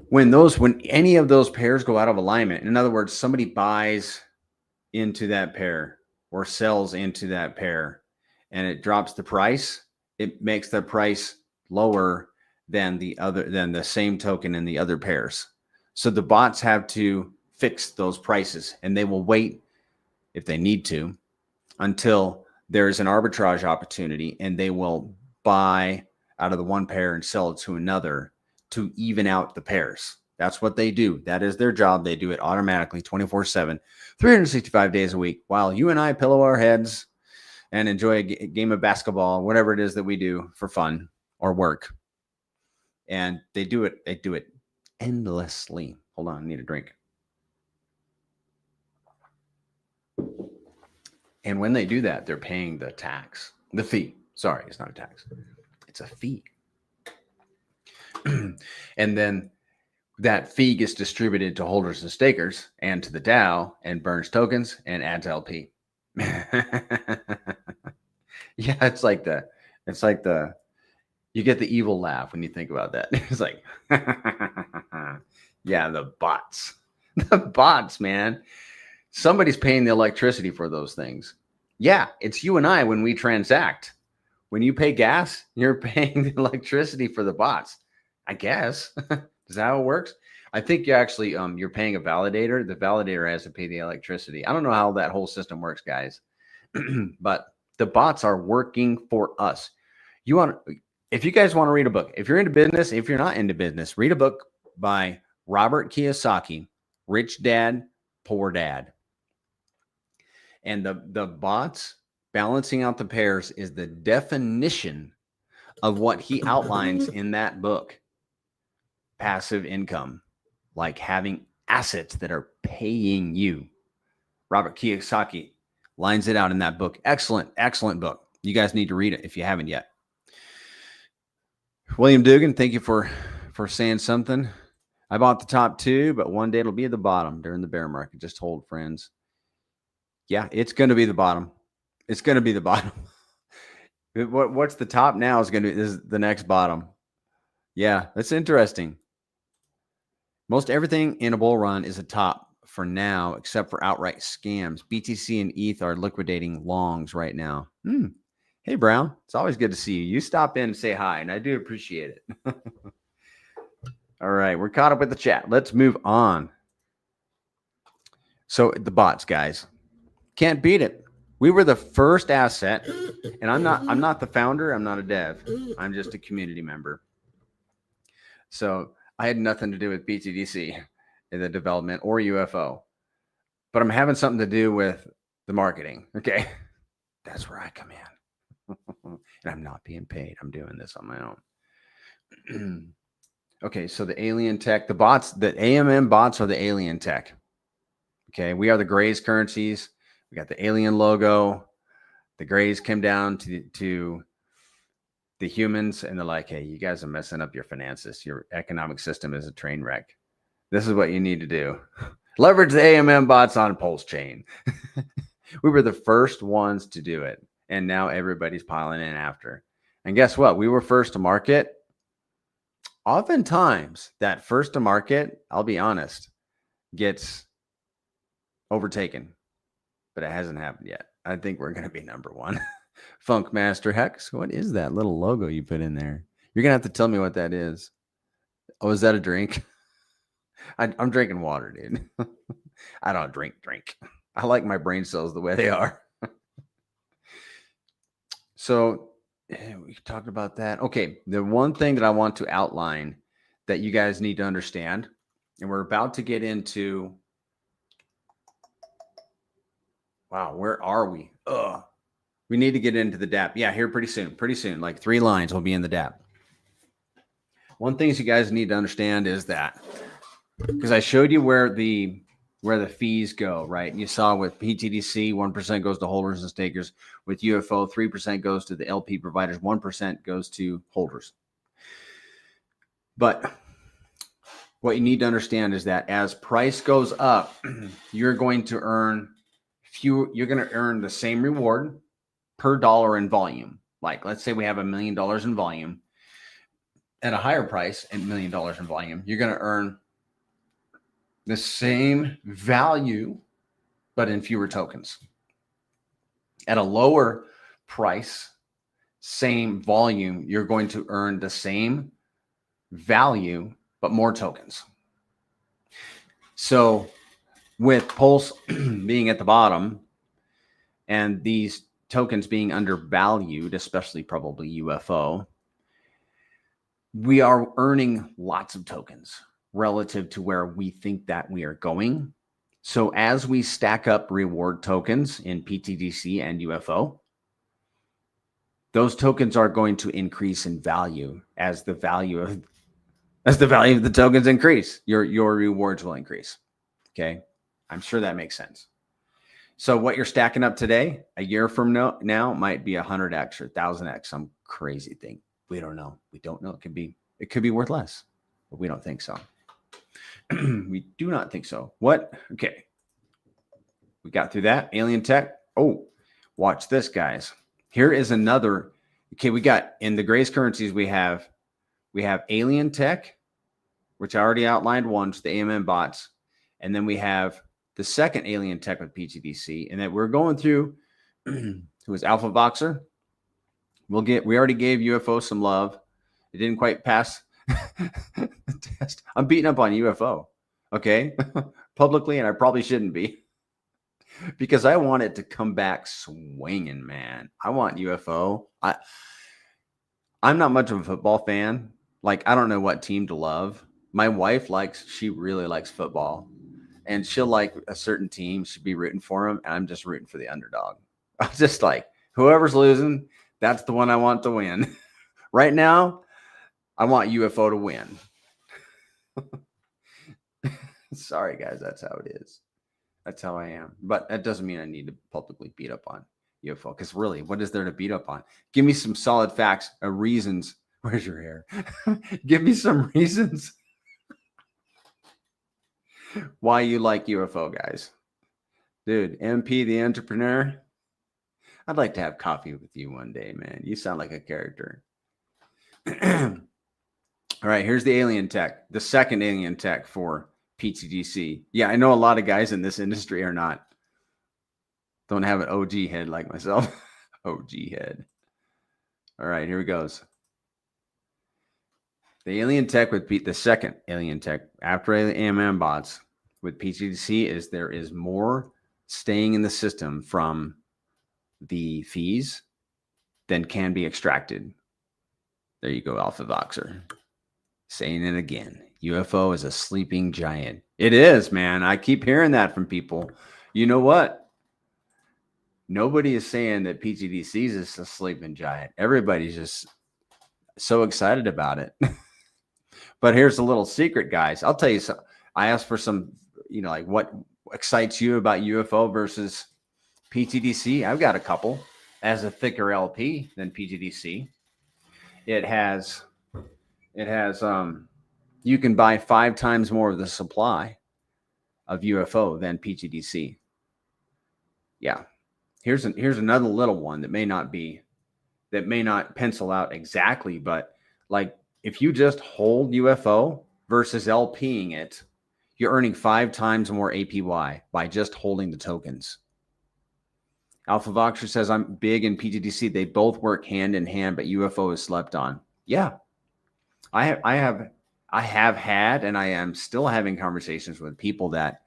When any of those pairs go out of alignment, in other words, somebody buys into that pair or sells into that pair and it drops the price, it makes the price lower than the same token in the other pairs. So the bots have to fix those prices, and they will wait if they need to until there's an arbitrage opportunity, and they will buy out of the one pair and sell it to another to even out the pairs. That's what they do. That is their job. They do it automatically 24/7, 365 days a week, while you and I pillow our heads and enjoy a game of basketball, whatever it is that we do for fun or work. And they do it endlessly. Hold on, I need a drink. And when they do that, they're paying the fee. Sorry, it's not a tax. It's a fee. And then that fee gets distributed to holders and stakers and to the DAO and burns tokens and adds LP. Yeah, it's like you get the evil laugh when you think about that. It's like, yeah, the bots, man. Somebody's paying the electricity for those things. Yeah, it's you and I when we transact. When you pay gas, you're paying the electricity for the bots. I guess. Is that how it works? I think you actually you're paying a validator. The validator has to pay the electricity. I don't know how that whole system works, guys. But the bots are working for us. if you guys want to read a book, if you're into business, if you're not into business, read a book by Robert Kiyosaki, Rich Dad, Poor Dad. And the bots, balancing out the pairs, is the definition of what he outlines in that book. Passive income, like having assets that are paying you. Robert Kiyosaki lines it out in that book. Excellent, excellent book. You guys need to read it if you haven't yet. William Dugan, thank you for saying something. I bought the top two, but one day it'll be at the bottom during the bear market. Just hold, friends. Yeah, it's going to be the bottom. It's going to be the bottom. What's the top now is the next bottom. Yeah, that's interesting. Most everything in a bull run is a top for now, except for outright scams. BTC and ETH are liquidating longs right now. Hey, Brown, it's always good to see you. You stop in and say hi, and I do appreciate it. All right, we're caught up with the chat. Let's move on. So the bots, guys, can't beat it. We were the first asset, and I'm not the founder. I'm not a dev. I'm just a community member. So I had nothing to do with pTGC in the development or UFO, but I'm having something to do with the marketing. Okay, that's where I come in, and I'm not being paid. I'm doing this on my own. Okay, so the alien tech, the bots, the AMM bots are the alien tech. Okay, we are the Grays currencies. We got the alien logo. The Grays came down to the humans, and they're like, hey, you guys are messing up your finances. Your economic system is a train wreck. This is what you need to do. Leverage the AMM bots on PulseChain. We were the first ones to do it, and now everybody's piling in after. And guess what? We were first to market. Oftentimes, that first to market, I'll be honest, gets overtaken, but it hasn't happened yet. I think we're going to be number one. Funk Master Hex, what is that little logo you put in there? You're going to have to tell me what that is. Oh, is that a drink? I'm drinking water, dude. I don't drink. I like my brain cells the way they are. So we talked about that. Okay, the one thing that I want to outline that you guys need to understand, and we're about to get into, wow, where are we? We need to get into the DApp. Yeah, here pretty soon, like 3 lines will be in the DApp. One thing you guys need to understand is that, because I showed you where the fees go, right? And you saw with pTGC, 1% goes to holders and stakers. With UFO, 3% goes to the LP providers, 1% goes to holders. But what you need to understand is that as price goes up, you're going to earn the same reward per dollar in volume. Like, let's say we have $1 million in volume at a higher price and $1 million in volume. You're going to earn the same value, but in fewer tokens. At a lower price, same volume, you're going to earn the same value, but more tokens. So with Pulse being at the bottom and these tokens being undervalued, especially probably UFO, we are earning lots of tokens relative to where we think that we are going. So as we stack up reward tokens in pTGC and UFO, those tokens are going to increase in value as the value of the tokens increase. Your rewards will increase. Okay, I'm sure that makes sense. So what you're stacking up today, a year from now might be 100x or 1000x, some crazy thing. We don't know. We don't know. It could be worth less, but we don't think so. We do not think so. What? Okay. We got through that. Alien tech. Oh, watch this, guys. Here is another. Okay, we got in the Grace currencies, we have alien tech, which I already outlined once, the AMM bots. And then we have the second alien tech with pTGC. And that we're going through, who is Alpha Voxer. We already gave UFO some love. It didn't quite pass the test. I'm beating up on UFO, okay? Publicly, and I probably shouldn't be. Because I want it to come back swinging, man. I want UFO. I'm not much of a football fan. Like, I don't know what team to love. My wife she really likes football, and she'll like a certain team. She'd be rooting for them, and I'm just rooting for the underdog. I'm just like, whoever's losing, that's the one I want to win. Right now, I want UFO to win. Sorry, guys, that's how it is. That's how I am. But that doesn't mean I need to publicly beat up on UFO, because really, what is there to beat up on? Give me some solid facts, reasons. Where's your hair? Give me some reasons why you like UFO, guys. Dude, MP the entrepreneur, I'd like to have coffee with you one day, man. You sound like a character. All right, here's the alien tech, the second alien tech for pTGC. Yeah, I know a lot of guys in this industry don't have an OG head like myself. OG head. All right, here it goes. The alien tech with the second alien tech after AMM bots with pTGC is there is more staying in the system from the fees than can be extracted. There you go, Alpha Voxer. Saying it again. UFO is a sleeping giant. It is, man. I keep hearing that from people. You know what? Nobody is saying that pTGC is a sleeping giant. Everybody's just so excited about it. But here's a little secret, guys. I'll tell you some. I asked for some, like what excites you about UFO versus pTGC. I've got a couple. As a thicker LP than pTGC. It has you can buy 5 times more of the supply of UFO than pTGC. Yeah. Here's another little one that may not pencil out exactly, but like if you just hold UFO versus LPing it, you're earning 5 times more APY by just holding the tokens. Alpha Voxer says, I'm big in pTGC. They both work hand in hand, but UFO is slept on. Yeah. I have had, and I am still having conversations with people that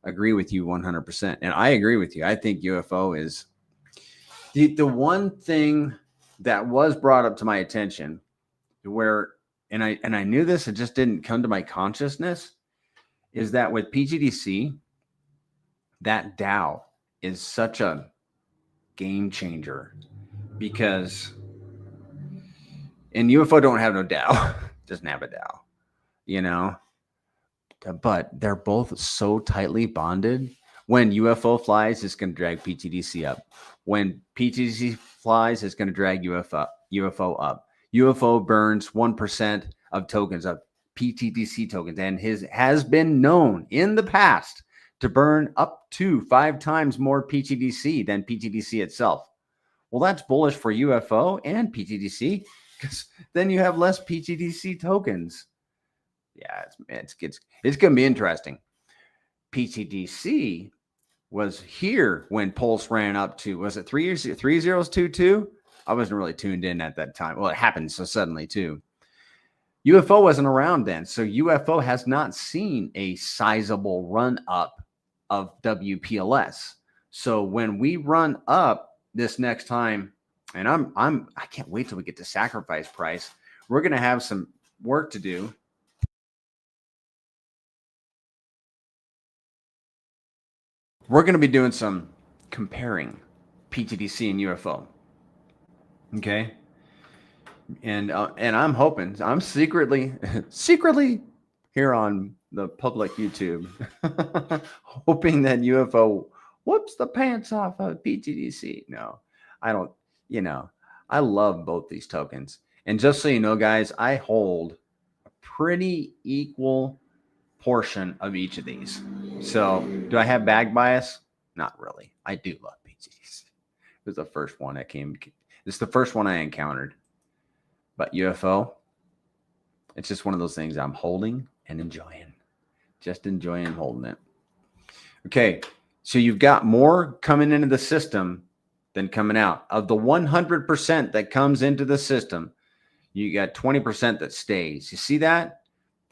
agree with you 100%. And I agree with you. I think UFO is the one thing that was brought up to my attention where, and I knew this, it just didn't come to my consciousness, is that with pTGC, that DAO is such a game changer because and UFO don't have no DAO, doesn't have a DAO, but they're both so tightly bonded. When UFO flies, it's going to drag pTGC up. When pTGC flies, it's going to drag UFO up. UFO burns 1% of tokens of pTGC tokens, and has been known in the past to burn up to 5 times more pTGC than pTGC itself. Well, that's bullish for UFO and pTGC because then you have less pTGC tokens. Yeah, it's going to be interesting. pTGC was here when Pulse ran up to, was it 3022? I wasn't really tuned in at that time. Well, it happened so suddenly too. UFO wasn't around then. So UFO has not seen a sizable run up of WPLS. So when we run up this next time, and I can't wait till we get to sacrifice price. We're going to have some work to do. We're going to be doing some comparing pTGC and UFO. Okay. And I'm hoping, I'm secretly here on the public YouTube, hoping that UFO whoops the pants off of pTGC. No, I don't, I love both these tokens. And just so you know, guys, I hold a pretty equal portion of each of these. So do I have bag bias? Not really. I do love pTGC. It was the first one that came. It's the first one I encountered. But UFO, it's just one of those things I'm holding and enjoying. Just enjoying holding it. Okay, so you've got more coming into the system than coming out. Of the 100% that comes into the system, you got 20% that stays. You see that?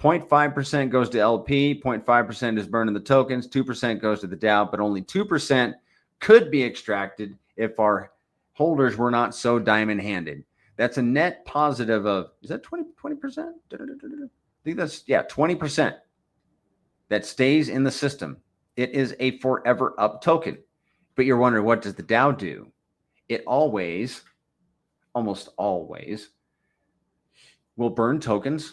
0.5% goes to LP, 0.5% is burning the tokens, 2% goes to the DAO, but only 2% could be extracted if our holders were not so diamond-handed. That's a net positive of, is that 20%? I think that's, 20% that stays in the system. It is a forever up token. But you're wondering, what does the DAO do? It almost always, will burn tokens,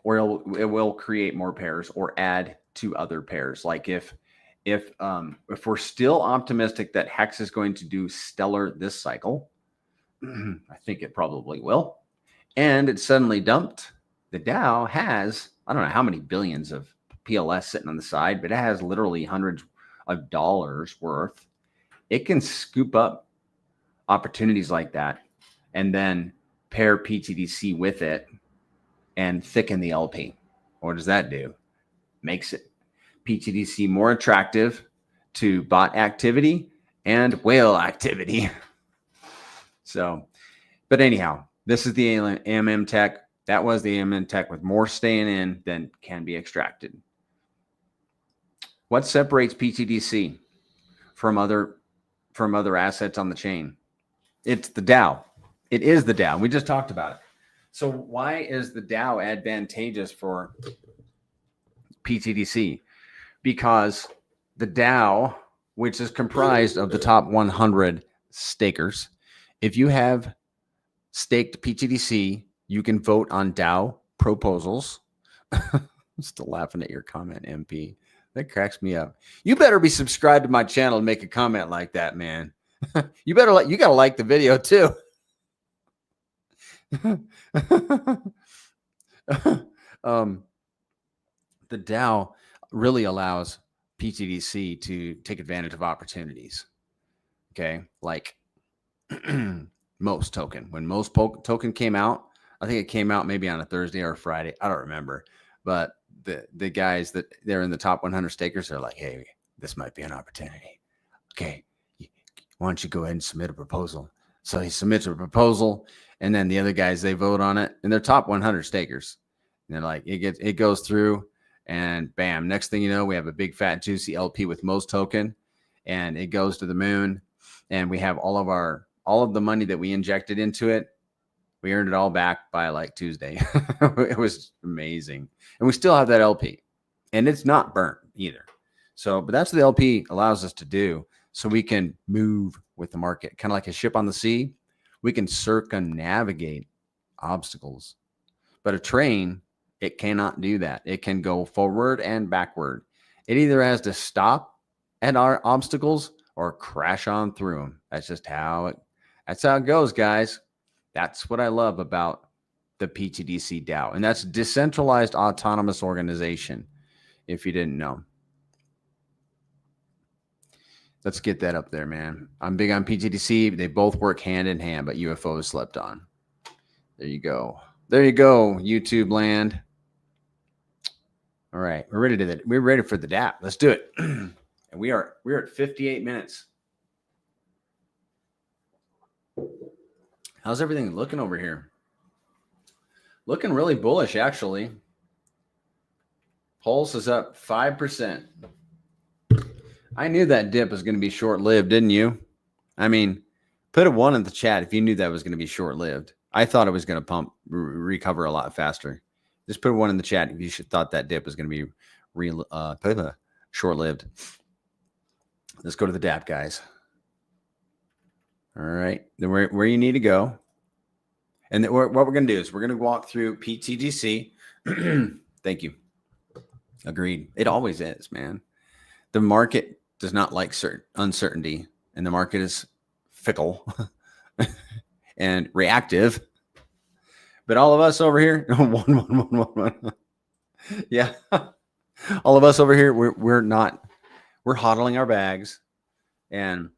or it will create more pairs or add to other pairs. Like if we're still optimistic that Hex is going to do stellar this cycle, I think it probably will, and it suddenly dumped, the DAO has, I don't know how many billions of PLS sitting on the side, but it has literally hundreds of dollars worth. It can scoop up opportunities like that and then pair pTGC with it and thicken the LP. What does that do? Makes it pTGC more attractive to bot activity and whale activity. So, but anyhow, this is the AMM tech. That was the AMM tech with more staying in than can be extracted. What separates pTGC from other assets on the chain? It's the DAO. It is the DAO. We just talked about it. So why is the DAO advantageous for pTGC? Because the DAO, which is comprised of the top 100 stakers, if you have staked pTGC, you can vote on DAO proposals. I'm still laughing at your comment, MP. That cracks me up. You better be subscribed to my channel and make a comment like that, man. You gotta like the video too. The DAO really allows pTGC to take advantage of opportunities. Okay, like most token. When most token came out, I think it came out maybe on a Thursday or a Friday. I don't remember, but the guys that they're in the top 100 stakers are like, hey, this might be an opportunity. Okay, why don't you go ahead and submit a proposal? So he submits a proposal, and then the other guys, they vote on it, and they're top 100 stakers. And they're like, it goes through, and bam, next thing you know, we have a big fat juicy LP with most token, and it goes to the moon, and we have all of the money that we injected into it. We earned it all back by like Tuesday. It was amazing. And we still have that LP, and it's not burnt either. So, but that's what the LP allows us to do. So we can move with the market, kind of like a ship on the sea. We can circumnavigate obstacles, but a train, it cannot do that. It can go forward and backward. It either has to stop at our obstacles or crash on through them. That's how it goes, guys. That's what I love about the pTGC DAO. And that's decentralized autonomous organization, if you didn't know. Let's get that up there, man. I'm big on pTGC. They both work hand in hand, but UFO is slept on. There you go. There you go, YouTube land. All right, we're ready for the DApp. Let's do it. And we're at 58 minutes. How's everything looking over here? Looking really bullish, actually. Pulse is up 5%. I knew that dip was going to be short-lived, didn't you? I mean, put a 1 in the chat if you knew that was going to be short-lived. I thought it was going to recover a lot faster. Just put a 1 in the chat if you thought that dip was going to be short-lived. Let's go to the DApp, guys. All right, then where you need to go. And what we're going to do is we're going to walk through pTGC. Thank you. Agreed. It always is, man. The market does not like uncertainty, and the market is fickle and reactive. But all of us over here, one. Yeah. All of us over here, we're hodling our bags and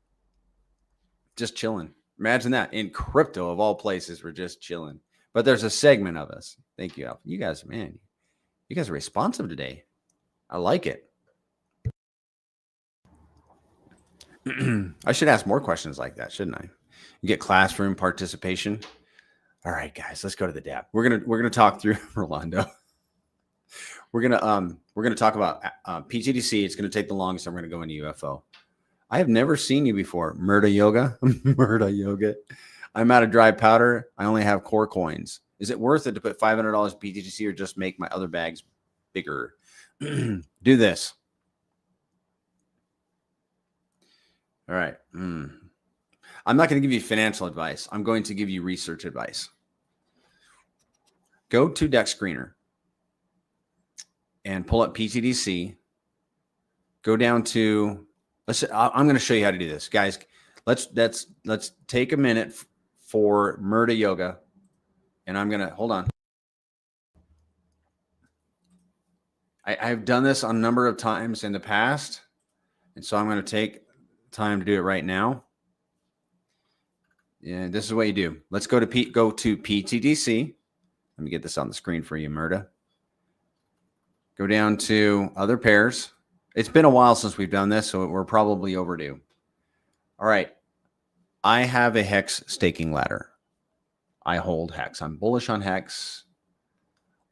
just chilling. Imagine that. In crypto, of all places, we're just chilling. But there's a segment of us. Thank you, Alpha. You guys, man, you guys are responsive today. I like it. I should ask more questions like that, shouldn't I? You get classroom participation. All right, guys, let's go to the DApp. We're gonna talk through Rolando. We're gonna talk about pTGC. It's gonna take the longest. I'm gonna go into UFO. I have never seen you before, Murda Yoga. Murda Yoga. I'm out of dry powder. I only have core coins. Is it worth it to put $500 pTGC or just make my other bags bigger? Do this. All right. I'm not going to give you financial advice. I'm going to give you research advice. Go to Deck Screener and pull up pTGC. Go down to, I'm going to show you how to do this, guys. Let's take a minute for Murda Yoga, and I'm going to hold on. I've done this a number of times in the past, and so I'm going to take time to do it right now. Yeah, this is what you do. Let's go to pTGC. Let me get this on the screen for you, Murda. Go down to other pairs. It's been a while since we've done this, so we're probably overdue. All right. I have a Hex staking ladder. I hold Hex. I'm bullish on Hex.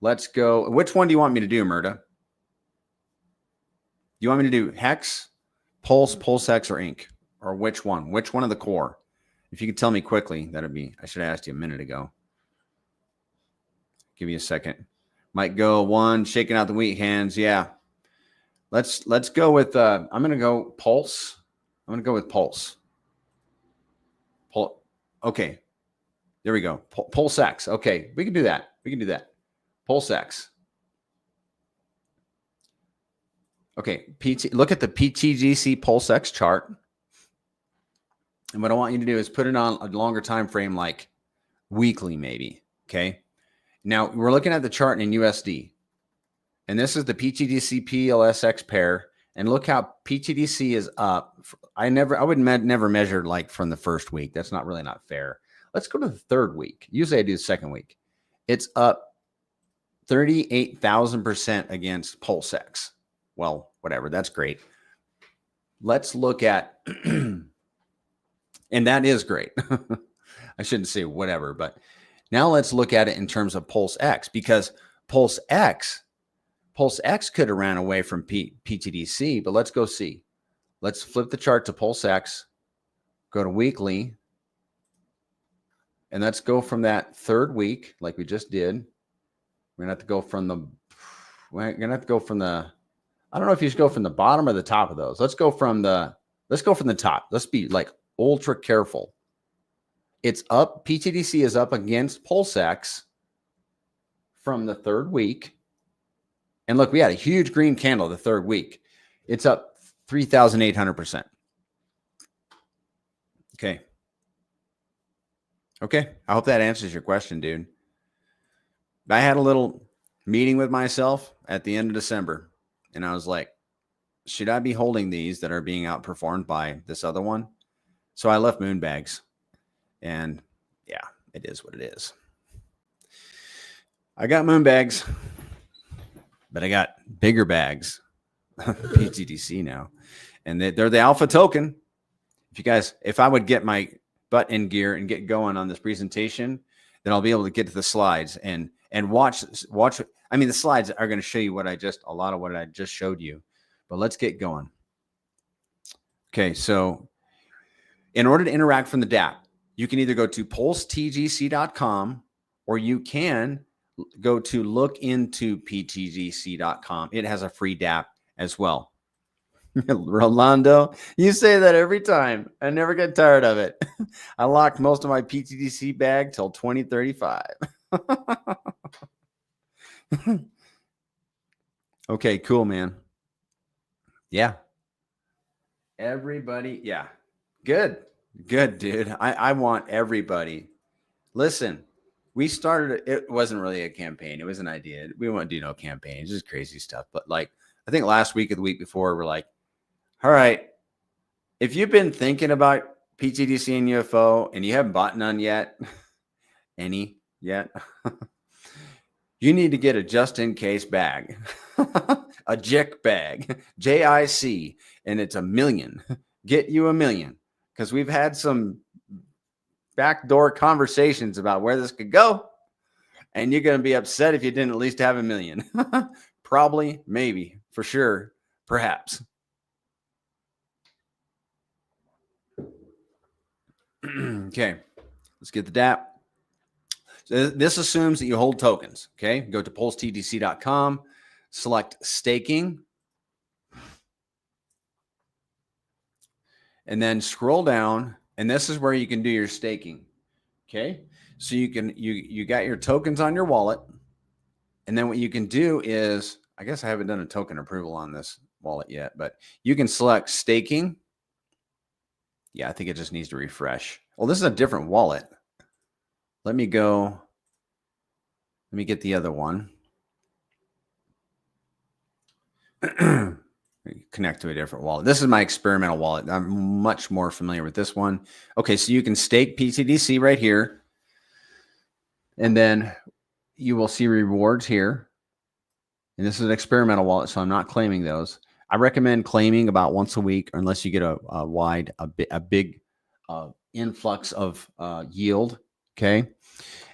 Let's go. Which one do you want me to do, Murda? Do you want me to do Hex, Pulse, PulseX, or Inc? Or which one? Which one of the core? If you could tell me quickly, that'd be, I should have asked you a minute ago. Give you a second. Might go one, shaking out the weak hands. Yeah. Let's go with, I'm going to go Pulse. I'm going to go with Pulse. Okay. There we go. PulseX. Okay. We can do that. We can do that. PulseX. Okay. Look at the pTGC PulseX chart. And what I want you to do is put it on a longer time frame, like weekly, maybe. Okay. Now we're looking at the chart in USD. And this is the pTGC PLSX pair. And look how pTGC is up. I would never measure like from the first week. That's not fair. Let's go to the third week. Usually I do the second week. It's up 38,000% against PulseX. Well, whatever. That's great. Let's look at, and that is great. I shouldn't say whatever, but now let's look at it in terms of PulseX, because PulseX could have ran away from pTGC, but let's go see. Let's flip the chart to PulseX, go to weekly, and let's go from that third week like we just did. We're going to have to go from the, I don't know if you should go from the bottom or the top of those. Let's go from the top. Let's be like ultra careful. It's up. pTGC is up against PulseX from the third week. And look, we had a huge green candle the third week. It's up 3,800%. Okay. Okay. I hope that answers your question, dude. I had a little meeting with myself at the end of December, and I was like, should I be holding these that are being outperformed by this other one? So I left moon bags, and yeah, it is what it is. I got moon bags, but I got bigger bags, pTGC now, and they're the alpha token. If I would get my butt in gear and get going on this presentation, then I'll be able to get to the slides and watch. I mean, the slides are going to show you a lot of what I just showed you, but let's get going. Okay. So in order to interact from the DApp, you can either go to pulsetgc.com or you can go to lookintoptgc.com. It has a free DApp as well. Rolando, you say that every time. I never get tired of it. I locked most of my pTGC bag till 2035. Okay, cool, man. Yeah. Everybody. Yeah. Good, dude. I want everybody. Listen, we started, it wasn't really a campaign. It was an idea. We won't do no campaign. It's just crazy stuff. But like, I think last week or the week before, we're like, all right, if you've been thinking about pTGC and UFO and you haven't bought none yet, you need to get a just-in-case bag, a JIC bag, JIC, and it's $1 million. Get you $1 million, because we've had some backdoor conversations about where this could go, and you're going to be upset if you didn't at least have $1 million. Probably, maybe, for sure, perhaps. Okay, Let's get the DApp. So this assumes that you hold tokens. Okay. Go to PulseTGC.com, select staking, and then scroll down. And this is where you can do your staking. Okay. So you got your tokens on your wallet. And then what you can do is, I guess I haven't done a token approval on this wallet yet, but you can select staking. Yeah, I think it just needs to refresh. Well, this is a different wallet. Let me get the other one. Connect to a different wallet. This is my experimental wallet. I'm much more familiar with this one. Okay, so you can stake pTGC right here. And then you will see rewards here. And this is an experimental wallet, so I'm not claiming those. I recommend claiming about once a week, unless you get a big influx of yield. Okay,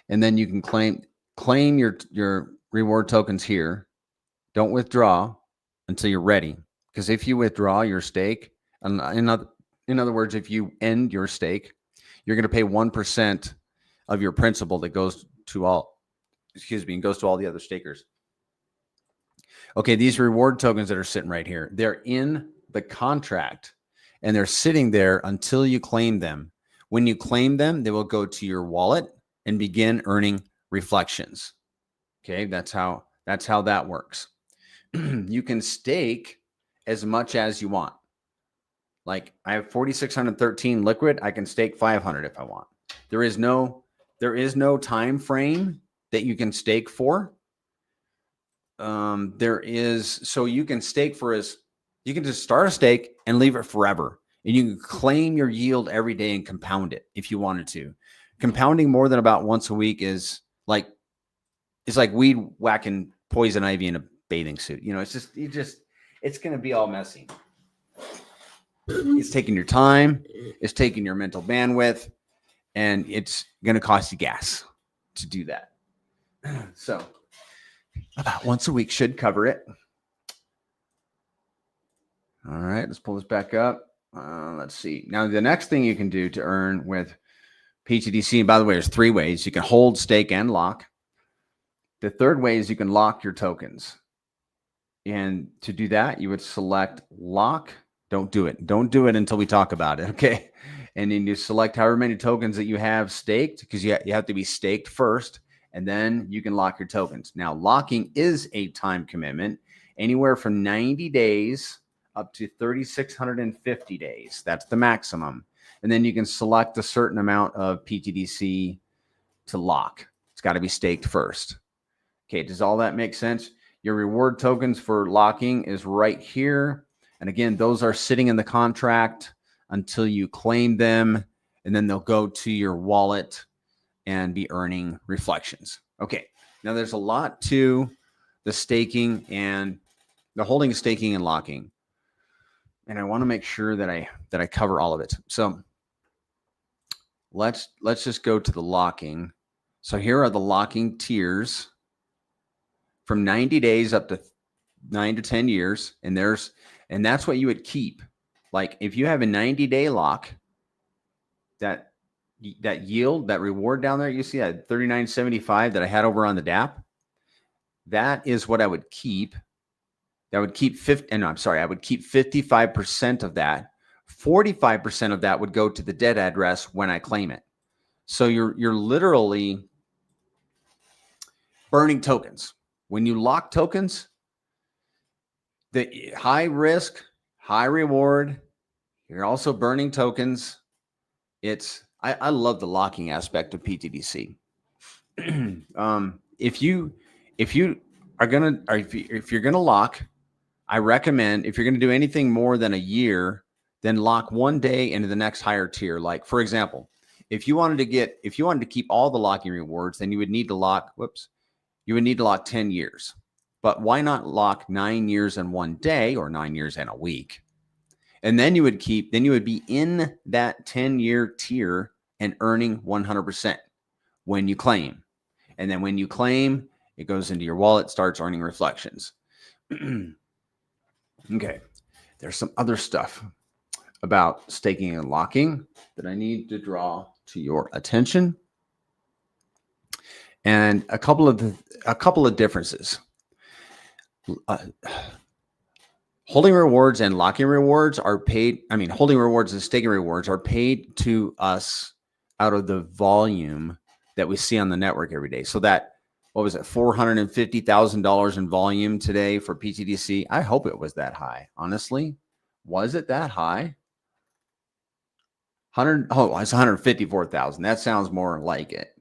and then you can claim your reward tokens here. Don't withdraw until you're ready, because if you withdraw your stake, in other words, if you end your stake, you're going to pay 1% of your principal that goes to all the other stakers. Okay, these reward tokens that are sitting right here, they're in the contract and they're sitting there until you claim them. When you claim them, they will go to your wallet and begin earning reflections. Okay, that's how that works. You can stake as much as you want. Like I have 4,613 liquid. I can stake 500 if I want. There is no time frame that you can stake for. So you can stake you can just start a stake and leave it forever. And you can claim your yield every day and compound it if you wanted to. Compounding more than about once a week it's like weed whacking poison ivy in a bathing suit. It's going to be all messy. It's taking your time, it's taking your mental bandwidth, and it's going to cost you gas to do that. So about once a week should cover it. All right, let's pull this back up. Let's see. Now, the next thing you can do to earn with pTGC, and by the way, there's 3 ways. You can hold, stake, and lock. The third way is you can lock your tokens. And to do that, you would select lock. Don't do it. Don't do it until we talk about it, okay? And then you select however many tokens that you have staked, because you have to be staked first, and then you can lock your tokens. Now, locking is a time commitment, anywhere from 90 days up to 3,650 days. That's the maximum. And then you can select a certain amount of pTGC to lock. It's got to be staked first. Okay, does all that make sense? Your reward tokens for locking is right here. And again, those are sitting in the contract until you claim them, and then they'll go to your wallet and be earning reflections. Okay, now there's a lot to the staking and the holding, staking, and locking. And I want to make sure that I cover all of it. So let's just go to the locking. So here are the locking tiers from 90 days up to 9 to 10 years. And that's what you would keep. Like if you have a 90-day lock, that yield, that reward down there, you see that 39.75 that I had over on the DApp, that is what I would keep. I would keep 55% of that. 45% of that would go to the dead address when I claim it. So you're literally burning tokens. When you lock tokens, the high risk, high reward, you're also burning tokens. I love the locking aspect of pTGC. If you're gonna lock, I recommend, if you're going to do anything more than a year, then lock one day into the next higher tier. Like for example, if you wanted to keep all the locking rewards, then you would need to lock 10 years. But why not lock 9 years in one day or 9 years in a week? And then you would be in that 10-year tier and earning 100% when you claim. And then when you claim, it goes into your wallet, starts earning reflections. Okay, there's some other stuff about staking and locking that I need to draw to your attention. And a couple of differences. Holding rewards and locking rewards are paid. I mean, holding rewards and staking rewards are paid to us out of the volume that we see on the network every day. So that, what was it, $450,000 in volume today for pTGC? I hope it was that high. Honestly, was it that high? It's 154,000. That sounds more like it.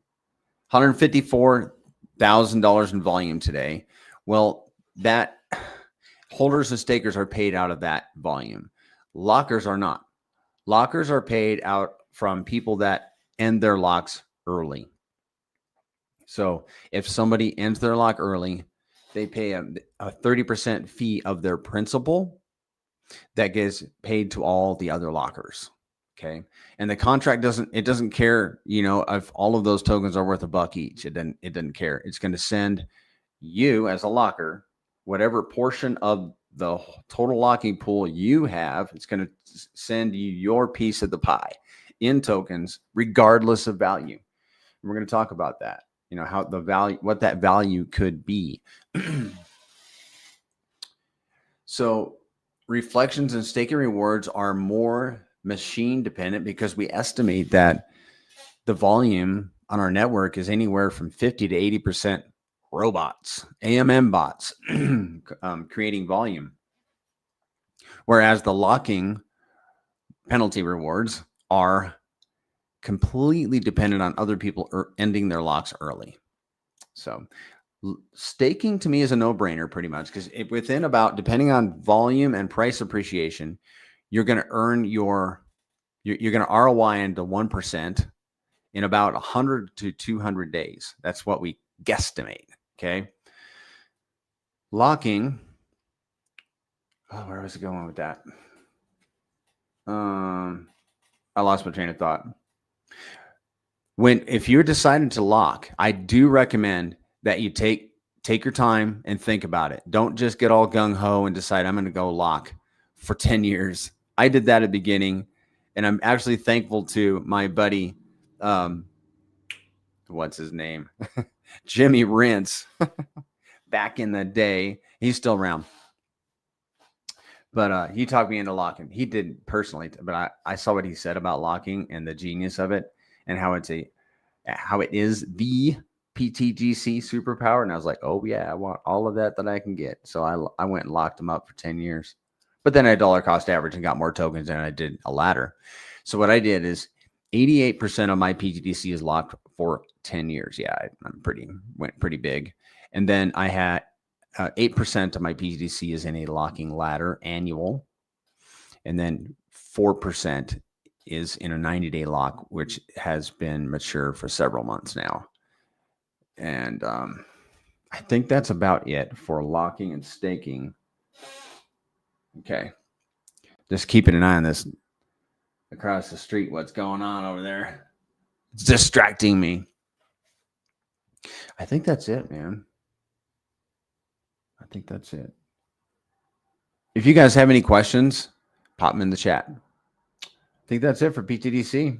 $154,000 in volume today. Well, that holders and stakers are paid out of that volume. Lockers are not. Lockers are paid out from people that end their locks early. So if somebody ends their lock early, they pay a 30% fee of their principal that gets paid to all the other lockers. Okay. And the contract doesn't care, if all of those tokens are worth $1 each. It doesn't care. It's going to send you as a locker whatever portion of the total locking pool you have. It's going to send you your piece of the pie in tokens, regardless of value. And we're going to talk about that, how the value, what that value could be. So reflections and staking rewards are more machine dependent because we estimate that the volume on our network is anywhere from 50 to 80% robots, AMM bots, creating volume. Whereas the locking penalty rewards are completely dependent on other people ending their locks early. So staking to me is a no-brainer pretty much, because within about, depending on volume and price appreciation, you're going to earn you're going to ROI into 1% in about 100 to 200 days. That's what we guesstimate. Okay. Locking. Oh, where was it going with that? I lost my train of thought. If you're deciding to lock, I do recommend that you take your time and think about it. Don't just get all gung-ho and decide I'm going to go lock for 10 years. I did that at the beginning, and I'm actually thankful to my buddy, what's his name? Jimmy Rentz. Back in the day. He's still around. But he talked me into locking. He didn't personally, but I saw what he said about locking and the genius of it, and how it is the pTGC superpower. And I was like, oh yeah, I want all of that I can get. So I went and locked them up for 10 years. But then I dollar cost average and got more tokens than I did a ladder. So what I did is 88% of my pTGC is locked for 10 years. Yeah, went pretty big. And then I had 8% of my pTGC is in a locking ladder annual. And then 4% is in a 90-day lock, which has been mature for several months now. And I think that's about it for locking and staking. Okay. Just keeping an eye on this across the street. What's going on over there? It's distracting me. I think that's it, man. I think that's it. If you guys have any questions, pop them in the chat. I think that's it for pTGC.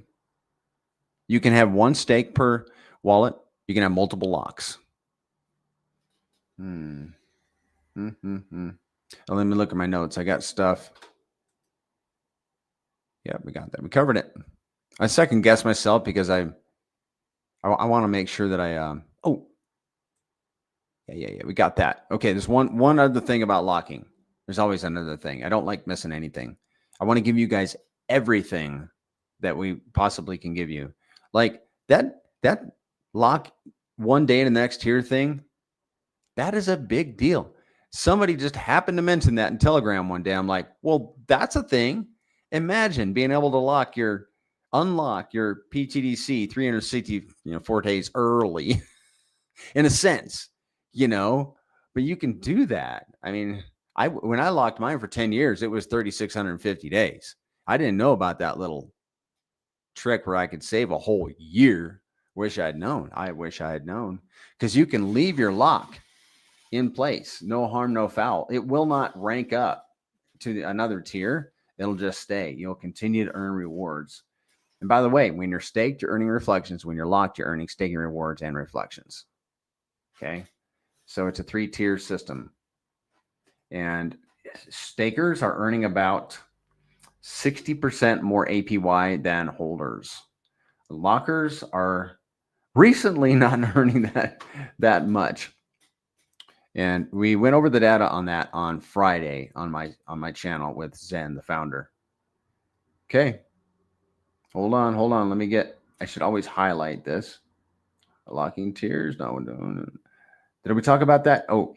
You can have one stake per wallet. You can have multiple locks. Let me look at my notes. I got stuff. Yeah, we got that. We covered it. I second guess myself because I want to make sure that Yeah. We got that. Okay. There's one other thing about locking. There's always another thing. I don't like missing anything. I want to give you guys everything that we possibly can give you. Like that lock one day in the next tier thing. That is a big deal. Somebody just happened to mention that in Telegram one day. I'm like, well, that's a thing. Imagine being able to unlock your pTGC 364 days early in a sense, but you can do that. I mean, when I locked mine for 10 years, it was 3,650 days. I didn't know about that little trick where I could save a whole year. I wish I had known, because you can leave your lock in place. No harm, no foul. It will not rank up to another tier. It'll just stay. You'll continue to earn rewards And by the way, when you're staked, you're earning reflections. When you're locked, you're earning staking rewards and reflections. Okay. So it's a 3-tier system. And stakers are earning about 60% more APY than holders. Lockers are recently not earning that much. And we went over the data on that on Friday on my channel with Zen, the founder. Okay. Hold on. I should always highlight this. Locking tiers. No. Did we talk about that? Oh,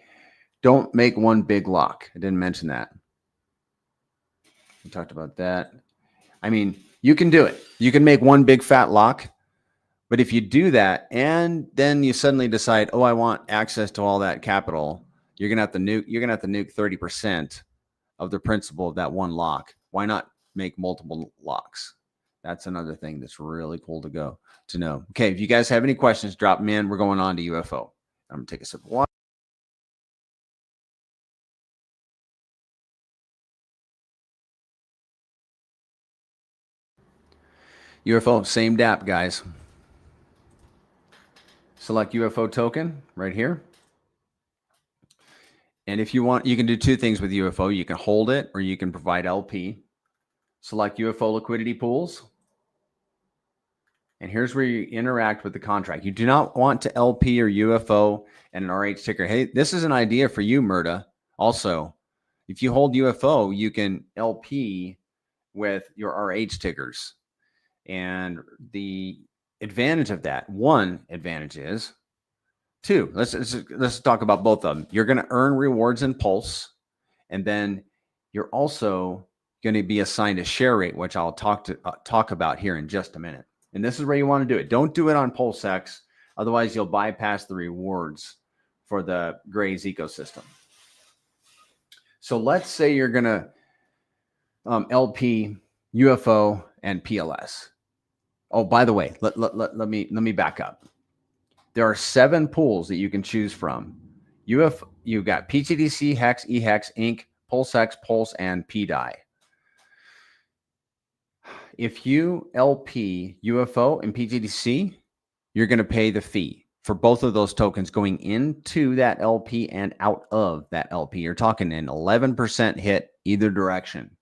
don't make one big lock. I didn't mention that. We talked about that. I mean, you can do it. You can make one big fat lock. But if you do that and then you suddenly decide, oh, I want access to all that capital, you're gonna have to nuke 30% of the principal of that one lock. Why not make multiple locks? That's another thing that's really cool to know. Okay, if you guys have any questions, drop them in. We're going on to UFO. I'm gonna take a sip of water. UFO, same DApp, guys. Select UFO token right here. And if you want, you can do two things with UFO. You can hold it or you can provide LP. Select UFO liquidity pools. And here's where you interact with the contract. You do not want to LP or UFO and an RH ticker. Hey, this is an idea for you, Murda. Also, if you hold UFO, you can LP with your RH tickers. And the advantage of that, one advantage is, two, let's talk about both of them. You're going to earn rewards in Pulse, and then you're also going to be assigned a share rate, which I'll talk about here in just a minute. And this is where you want to do it. Don't do it on PulseX, otherwise you'll bypass the rewards for the Grays ecosystem. So let's say you're going to LP, UFO, and PLS. Oh, by the way, let me back up. There are 7 pools that you can choose from. You've got pTGC, Hex, eHex, Inc., PulseX, Pulse, and PDI. If you LP UFO and pTGC, you're going to pay the fee for both of those tokens going into that LP and out of that LP. You're talking an 11% hit either direction.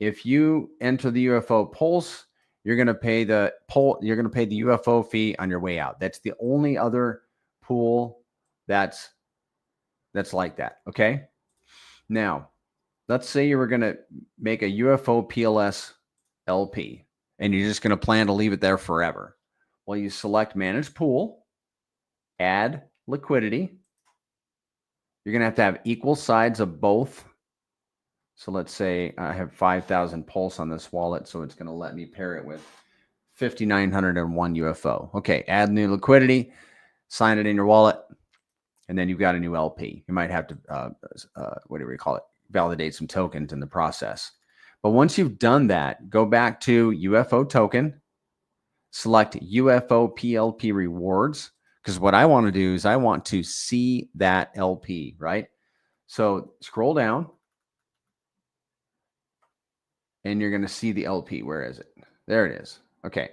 If you enter the UFO Pulse, you're going to pay the UFO fee on your way out. That's the only other pool that's like that. Okay. Now, let's say you were going to make a UFO PLS LP and you're just going to plan to leave it there forever. Well, you select manage pool, add liquidity. You're going to have equal sides of both. So let's say I have 5,000 Pulse on this wallet, so it's going to let me pair it with 5,901 UFO. Okay, add new liquidity, sign it in your wallet, and then you've got a new LP. You might have to, whatever you call it, validate some tokens in the process. But once you've done that, go back to UFO token, select UFO PLP rewards, because what I want to do is I want to see that LP, right? So scroll down. And you're going to see the LP. Where is it? There it is. Okay.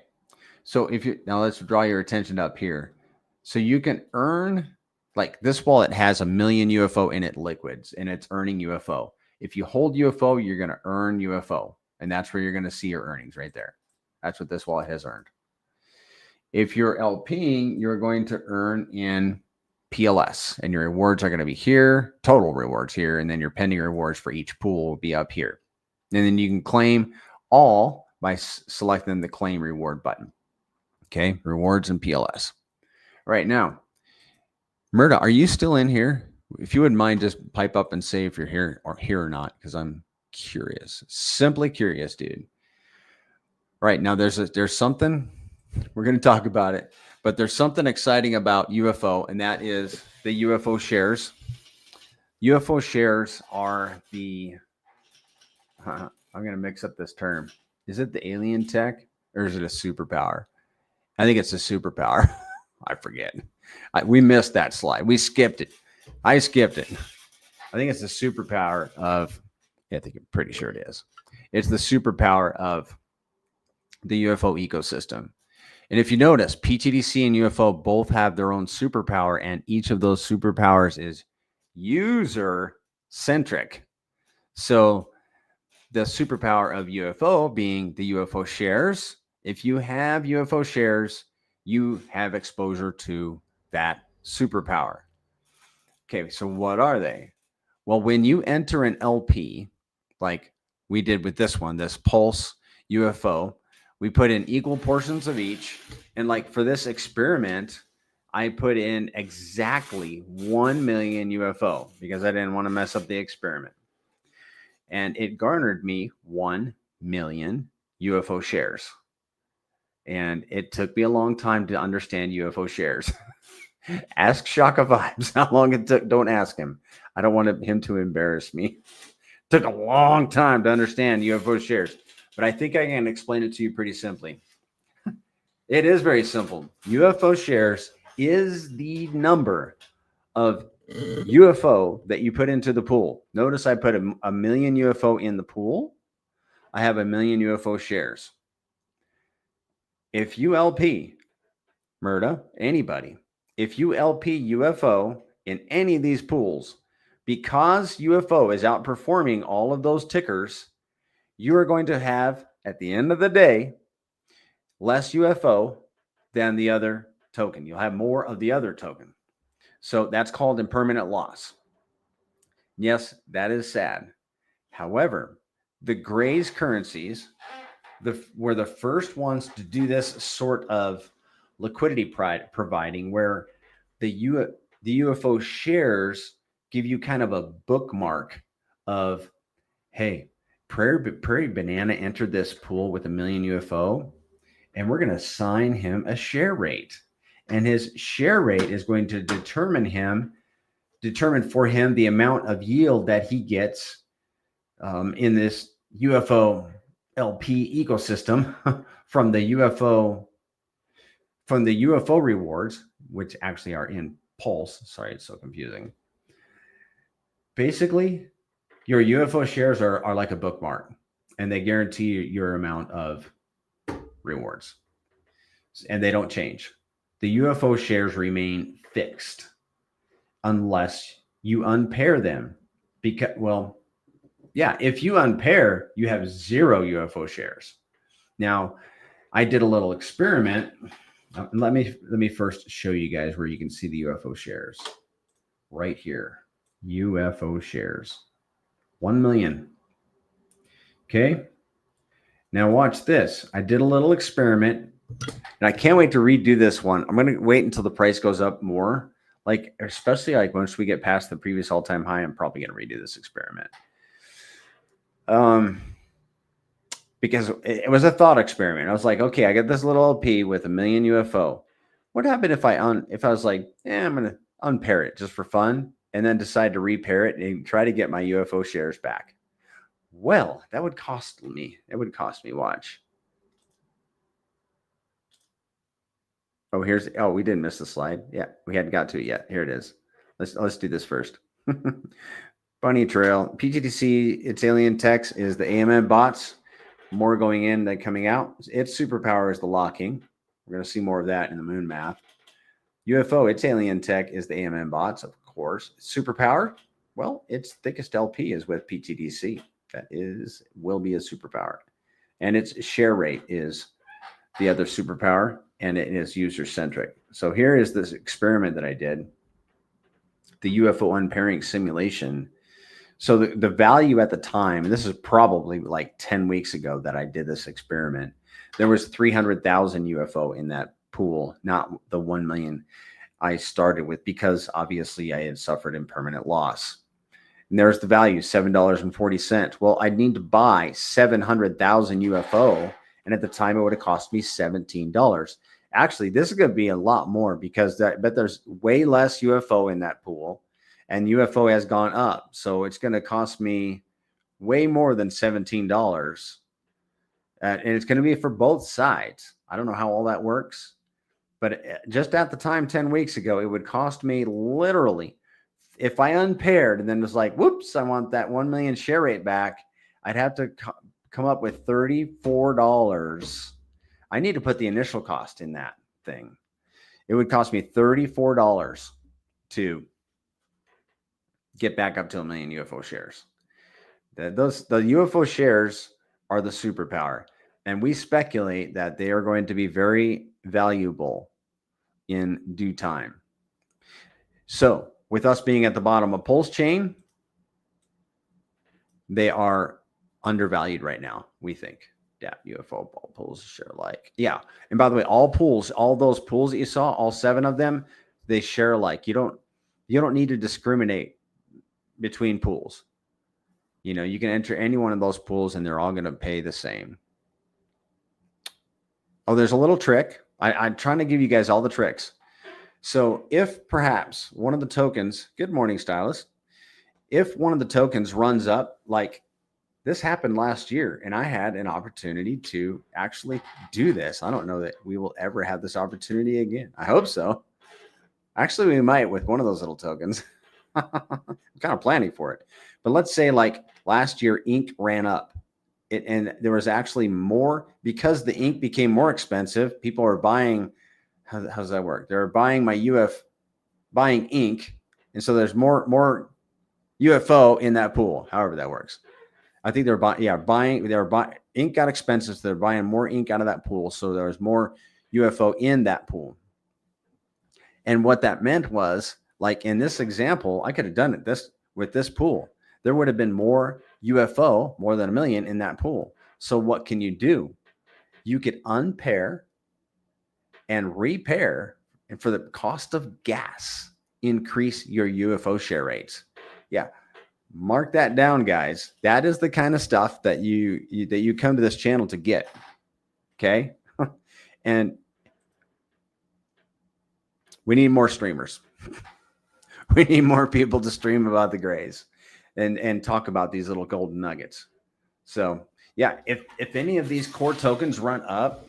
So now let's draw your attention up here. So you can earn, like this wallet has 1 million UFO in it liquids and it's earning UFO. If you hold UFO, you're going to earn UFO. And that's where you're going to see your earnings right there. That's what this wallet has earned. If you're LPing, you're going to earn in PLS and your rewards are going to be here, total rewards here. And then your pending rewards for each pool will be up here. And then you can claim all by selecting the claim reward button. Okay, rewards and PLS. Right now, Murda, are you still in here? If you wouldn't mind, just pipe up and say if you're here or not, because I'm curious. Simply curious, dude. Right now, there's something, we're going to talk about it, but there's something exciting about UFO, and that is the UFO shares. UFO shares are the I'm going to mix up this term. Is it the alien tech or is it a superpower? I think it's a superpower. I forget. We missed that slide. We skipped it. I skipped it. I think it's the superpower of, I think I'm pretty sure it is. It's the superpower of the UFO ecosystem. And if you notice, pTGC and UFO both have their own superpower, and each of those superpowers is user centric. So the superpower of UFO being the UFO shares. If you have UFO shares, you have exposure to that superpower. Okay, so what are they? Well, when you enter an LP, like we did with this one, this Pulse UFO, we put in equal portions of each. And like for this experiment, I put in exactly 1 million UFO because I didn't want to mess up the experiment. And it garnered me 1 million UFO shares. And it took me a long time to understand UFO shares. Ask Shaka Vibes how long it took. Don't ask him. I don't want him to embarrass me. It took a long time to understand UFO shares, but I think I can explain it to you pretty simply. It is very simple. UFO shares is the number of UFO that you put into the pool. Notice I put a million UFO in the pool. I have 1 million UFO shares. If you LP, Murda, anybody, if you LP UFO in any of these pools, because UFO is outperforming all of those tickers, you are going to have, at the end of the day, less UFO than the other token. You'll have more of the other token. So that's called impermanent loss. Yes, that is sad. However, the Grays currencies were the first ones to do this sort of liquidity providing, where the UFO shares give you kind of a bookmark of, hey, Prairie Banana entered this pool with 1 million UFO, and we're going to assign him a share rate. And his share rate is going to determine for him the amount of yield that he gets in this UFO LP ecosystem from the UFO rewards, which actually are in Pulse. Sorry, it's so confusing. Basically, your UFO shares are like a bookmark, and they guarantee your amount of rewards, and they don't change. The UFO shares remain fixed unless you unpair them. Because, well, yeah, if you unpair, you have 0 UFO shares. Now, I did a little experiment. Let me first show you guys where you can see the UFO shares. Right here, UFO shares, 1 million. Okay. Now watch this. I did a little experiment, and I can't wait to redo this one. I'm going to wait until the price goes up more. Like, especially like once we get past the previous all-time high, I'm probably going to redo this experiment. Because it was a thought experiment. I was like, okay, I got this little LP with 1 million UFO. What happened if I was like, I'm going to unpair it just for fun, and then decide to repair it and try to get my UFO shares back? Well, that would cost me. It would cost me. Watch. Oh, we didn't miss the slide. Yeah, we hadn't got to it yet. Here it is. Let's do this first. Bunny Trail. pTGC, its alien text is the AMM bots. More going in than coming out. Its superpower is the locking. We're going to see more of that in the moon map. UFO, its alien tech is the AMM bots, of course. Superpower, well, its thickest LP is with pTGC. That will be a superpower. And its share rate is the other superpower, and it is user-centric. So here is this experiment that I did, the UFO unpairing simulation. So the value at the time, and this is probably like 10 weeks ago that I did this experiment, there was 300,000 UFO in that pool, not the 1 million I started with, because obviously I had suffered impermanent loss. And there's the value, $7.40. Well, I'd need to buy 700,000 UFO, and at the time it would have cost me $17. Actually, this is going to be a lot more, because there's way less UFO in that pool, and UFO has gone up. So it's going to cost me way more than $17. And it's going to be for both sides. I don't know how all that works, but just at the time, 10 weeks ago, it would cost me literally, if I unpaired and then was like, whoops, I want that 1 million share rate back, I'd have to come up with $34 I need to put the initial cost in that thing. It would cost me $34 to get back up to 1 million UFO shares. The UFO shares are the superpower, and we speculate that they are going to be very valuable in due time. So, with us being at the bottom of PulseChain, they are undervalued right now, we think. DAP, UFO, ball pools, share alike. Yeah. And by the way, all those pools that you saw, all 7 of them, they share alike. You don't need to discriminate between pools. You know, you can enter any one of those pools and they're all going to pay the same. Oh, there's a little trick. I'm trying to give you guys all the tricks. So if perhaps one of the tokens, good morning, stylist, if one of the tokens runs up, like this happened last year, and I had an opportunity to actually do this. I don't know that we will ever have this opportunity again. I hope so. Actually, we might with one of those little tokens. I'm kind of planning for it. But let's say like last year, ink ran up. And there was actually more because the ink became more expensive. People are buying. How does that work? They're buying buying ink, and so there's more UFO in that pool. However that works, I think they're buying. Ink got expensive, so they're buying more ink out of that pool. So there's more UFO in that pool. And what that meant was, like in this example, I could have done it with this pool. There would have been more UFO, more than 1 million in that pool. So what can you do? You could unpair and repair, and for the cost of gas, increase your UFO share rates. Yeah, mark that down, guys. That is the kind of stuff that you come to this channel to get. Okay, and we need more streamers. We need more people to stream about the grays and talk about these little golden nuggets. So yeah, if any of these core tokens run up,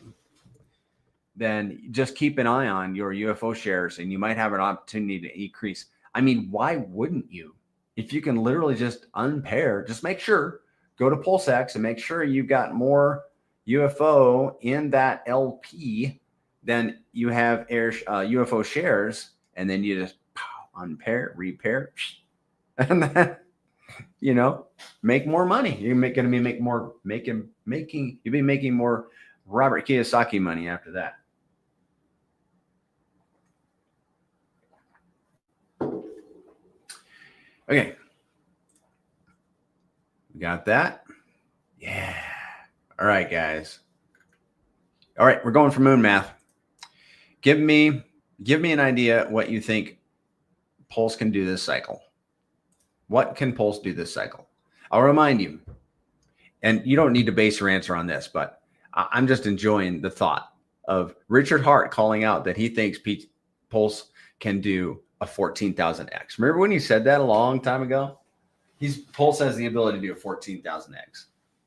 then just keep an eye on your UFO shares and you might have an opportunity to increase. I mean, why wouldn't you? If you can literally just unpair, just make sure, go to PulseX and make sure you've got more UFO in that LP than you have UFO shares, and then you just unpair, repair, and then, you know, make more money. You're going to be you'll be making more Robert Kiyosaki money after that. Okay. We got that. Yeah. All right, guys. All right, we're going for moon math. Give me an idea what you think Pulse can do this cycle. What can Pulse do this cycle? I'll remind you, and you don't need to base your answer on this, but I'm just enjoying the thought of Richard Hart calling out that he thinks Pulse can do a 14,000x. Remember when he said that a long time ago? Pulse has the ability to do a 14,000x.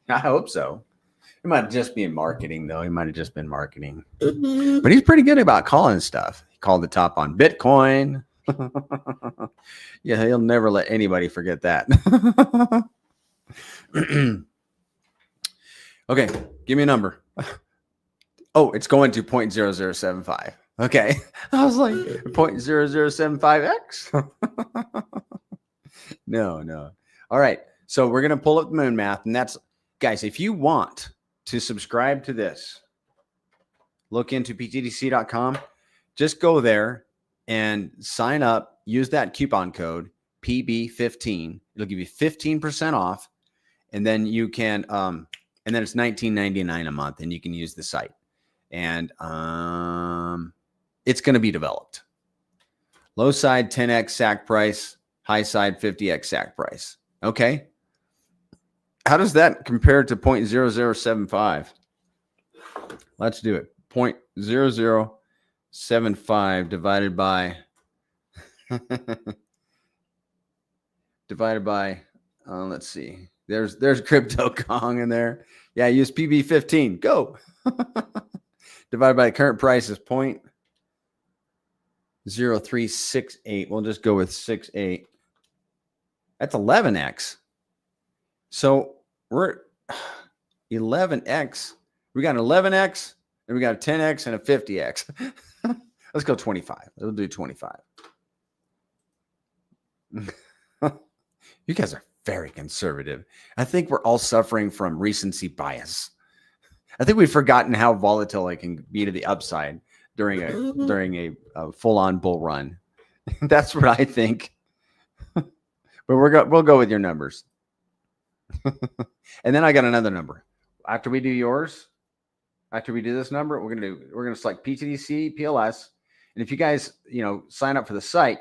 I hope so. It might just be in marketing, though. He might have just been marketing. But he's pretty good about calling stuff. He called the top on Bitcoin. Yeah, he'll never let anybody forget that. Okay, give me a number. Oh, it's going to 0.0075. Okay. I was like, 0.0075x? No. All right. So we're going to pull up the moon math. And that's, guys, if you want to subscribe to this, look into ptgc.com. Just go there and sign up. Use that coupon code PB15. It'll give you 15% off. And then you can, and then it's $19.99 a month, and you can use the site. And it's going to be developed. Low side 10x SAC price, high side 50x SAC price. Okay. How does that compare to 0.0075? Let's do it. 0.0075 divided by let's see. There's Crypto Kong in there. Yeah, use PB15. Go. Divided by the current price is 0.0368. We'll just go with 68. That's 11x. So we're 11x. We got an 11x, And we got a 10x and a 50x. Let's go 25. We'll do 25. You guys are very conservative. I think we're all suffering from recency bias. I think we've forgotten how volatile it can be to the upside during a full-on bull run. That's what I think. But we'll go with your numbers. And then I got another number. After we do yours, after we do this number, we're gonna select pTGC, PLS, and if you guys sign up for the site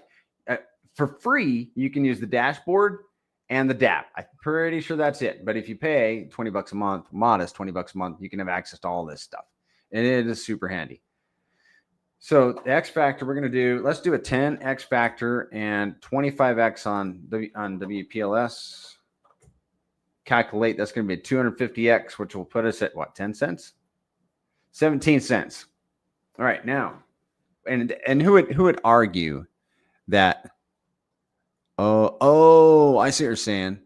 for free, you can use the dashboard and the DApp. I'm pretty sure that's it. But if you pay $20 a month, modest $20 a month, you can have access to all this stuff, and it is super handy. So the X factor we're gonna do. Let's do a 10 X factor and 25x on WPLS. Calculate, that's going to be a 250x, which will put us at what, 10 cents? 17 cents. All right, now, and who would argue that, oh, I see what you're saying,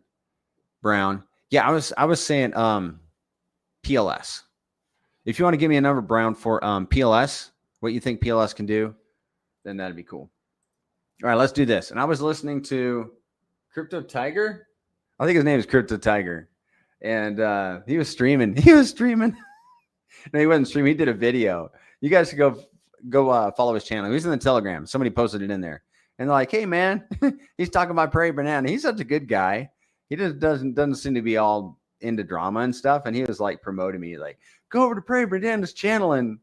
Brown. Yeah, I was saying PLS. If you want to give me a number, Brown, for PLS, what you think PLS can do, then that'd be cool. All right, let's do this. And I was listening to Crypto Tiger. I think his name is Crypto Tiger, and he was streaming. No, he wasn't streaming. He did a video. You guys should go follow his channel. He's in the Telegram. Somebody posted it in there, and they're like, "Hey, man, he's talking about Prairie Banana. He's such a good guy. He just doesn't seem to be all into drama and stuff." And he was like promoting me, like, "Go over to Prairie Banana's channel and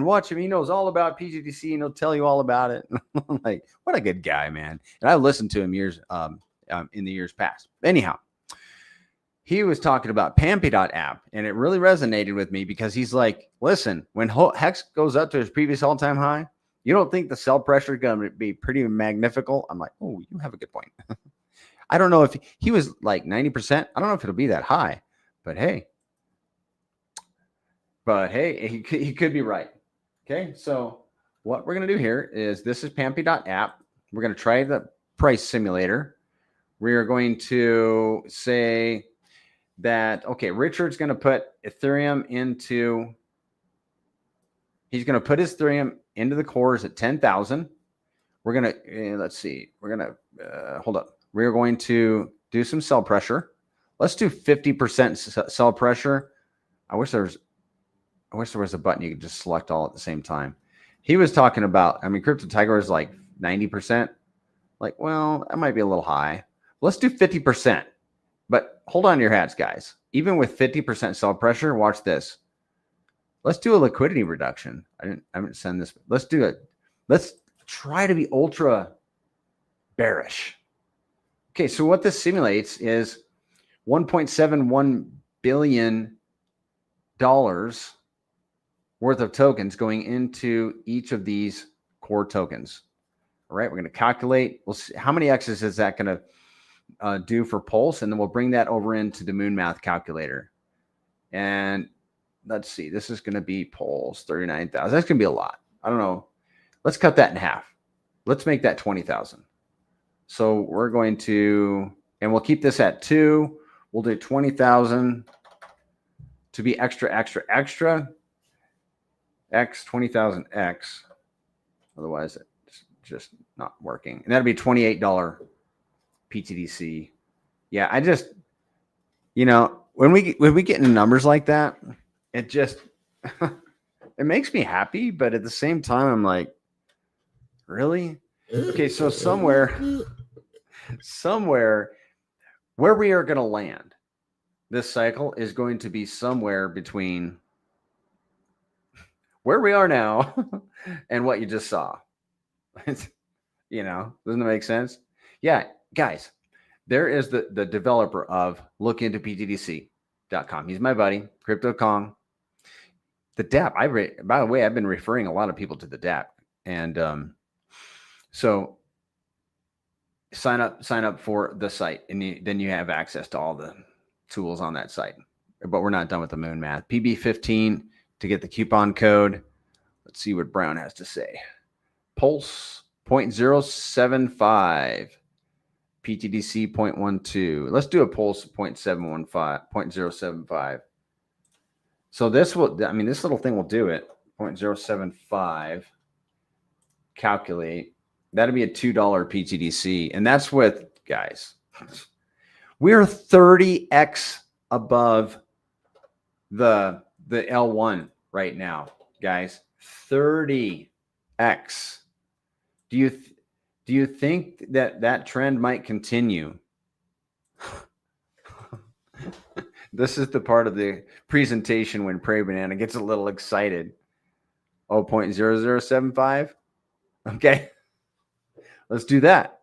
watch him. He knows all about pTGC, and he'll tell you all about it." I'm like, what a good guy, man. And I listened to him in the years past. Anyhow, he was talking about Pampy.app, and it really resonated with me because he's like, listen, when Hex goes up to his previous all-time high, you don't think the sell pressure is going to be pretty magnifical? I'm like, oh, you have a good point. I don't know if he was like 90%. I don't know if it'll be that high, but hey, he could be right. Okay, so what we're going to do here is, this is Pampy.app. We're going to try the price simulator. We are going to say that, okay, Richard's going to put Ethereum into, he's going to put his Ethereum into the cores at 10,000. We're going to, let's see, we're going to, hold up. We're going to do some sell pressure. Let's do 50% sell pressure. I wish there was a button you could just select all at the same time. He was talking about, I mean, Crypto Tiger is like 90%. Like, well, that might be a little high. Let's do 50%. But hold on to your hats, guys. Even with 50% sell pressure, watch this. Let's do a liquidity reduction. I didn't send this. Let's do it. Let's try to be ultra bearish. Okay, so what this simulates is $1.71 billion worth of tokens going into each of these core tokens. All right, we're going to calculate. We'll see how many X's is that going to do for Pulse, and then we'll bring that over into the Moon Math calculator. And let's see, this is going to be Pulse 39,000. That's going to be a lot. I don't know. Let's cut that in half. Let's make that 20,000. So we're going to, and we'll keep this at 2. We'll do 20,000 to be extra X, 20,000 X. Otherwise, it's just not working. And that'll be $28 pTGC. Yeah, I just, when we get into numbers like that, it just it makes me happy, but at the same time, I'm like, really? Okay, so somewhere where we are going to land this cycle is going to be somewhere between where we are now and what you just saw. Doesn't it make sense? Yeah, guys, there is the developer of lookintoptgc.com. He's my buddy, Crypto Kong. The DApp, by the way, I've been referring a lot of people to the DApp. And so sign up for the site, and then you have access to all the tools on that site. But we're not done with the Moon Math. PB15 to get the coupon code. Let's see what Brown has to say. Pulse 0.075. pTGC 0.12. Let's do a Pulse 0.715, 0.075. So this little thing will do it. 0.075. Calculate. That'd be a $2 pTGC. And that's with, guys, we're 30x above the L1 right now, guys. 30x. Do you think that trend might continue? This is the part of the presentation when Prairie Banana gets a little excited. 0.0075. Okay. Let's do that.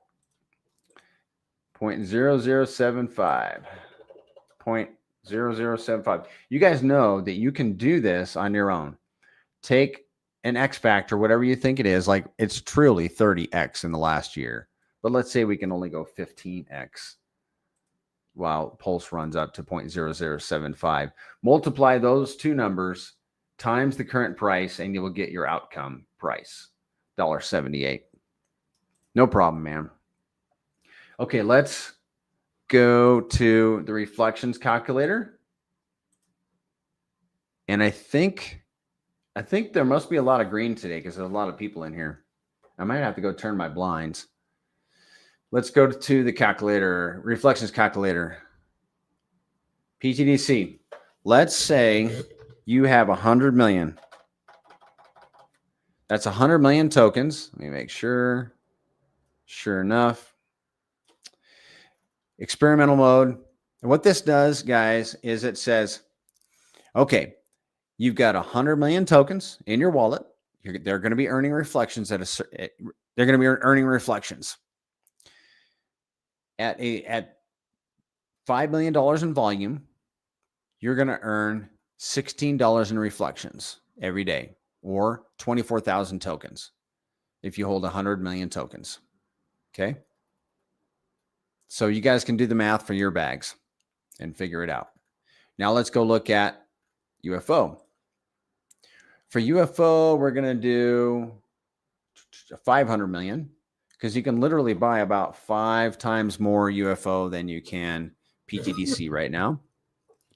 0.0075. 0.0075. You guys know that you can do this on your own. Take an X factor, whatever you think it is, like it's truly 30x in the last year. But let's say we can only go 15x while Pulse runs up to 0.0075. Multiply those two numbers times the current price, and you will get your outcome price, $1.78. No problem, man. Okay, let's go to the reflections calculator. And I think there must be a lot of green today because there's a lot of people in here. I might have to go turn my blinds. Let's go to the calculator, reflections calculator. pTGC. Let's say you have 100 million. That's 100 million tokens. Let me make sure. Sure enough. Experimental mode. And what this does, guys, is it says, okay, you've got 100 million tokens in your wallet. They're going to be earning reflections they're going to be earning reflections at $5 million in volume. You're going to earn $16 in reflections every day, or 24,000 tokens if you hold 100 million tokens. Okay. So you guys can do the math for your bags and figure it out. Now let's go look at UFO. For UFO, we're going to do 500 million because you can literally buy about 5 times more UFO than you can pTGC right now,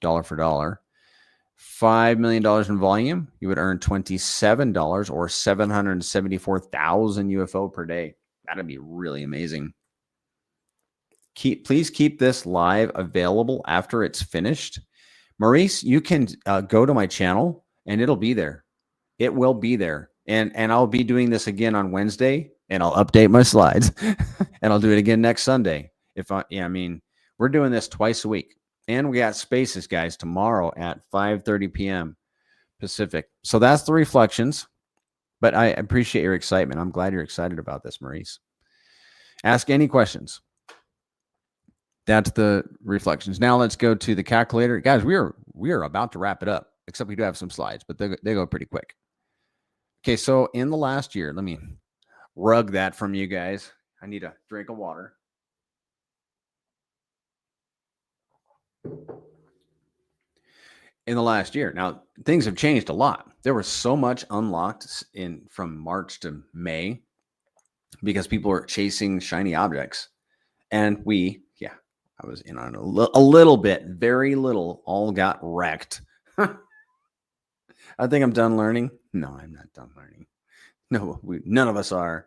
dollar for dollar. $5 million in volume, you would earn $27 or 774,000 UFO per day. That'd be really amazing. Please keep this live available after it's finished. Maurice, you can go to my channel and it'll be there. It will be there. And I'll be doing this again on Wednesday and I'll update my slides and I'll do it again next Sunday. We're doing this twice a week. And we got spaces, guys, tomorrow at 5:30 p.m. Pacific. So that's the reflections. But I appreciate your excitement. I'm glad you're excited about this, Maurice. Ask any questions. That's the reflections. Now let's go to the calculator. Guys, we are about to wrap it up, except we do have some slides, but they go pretty quick. Okay, so in the last year, let me rug that from you guys. I need a drink of water. In the last year. Now, things have changed a lot. There was so much unlocked from March to May because people were chasing shiny objects. And I was in on a little bit, very little, all got wrecked. I think I'm done learning. No, I'm not done learning. No, none of us are.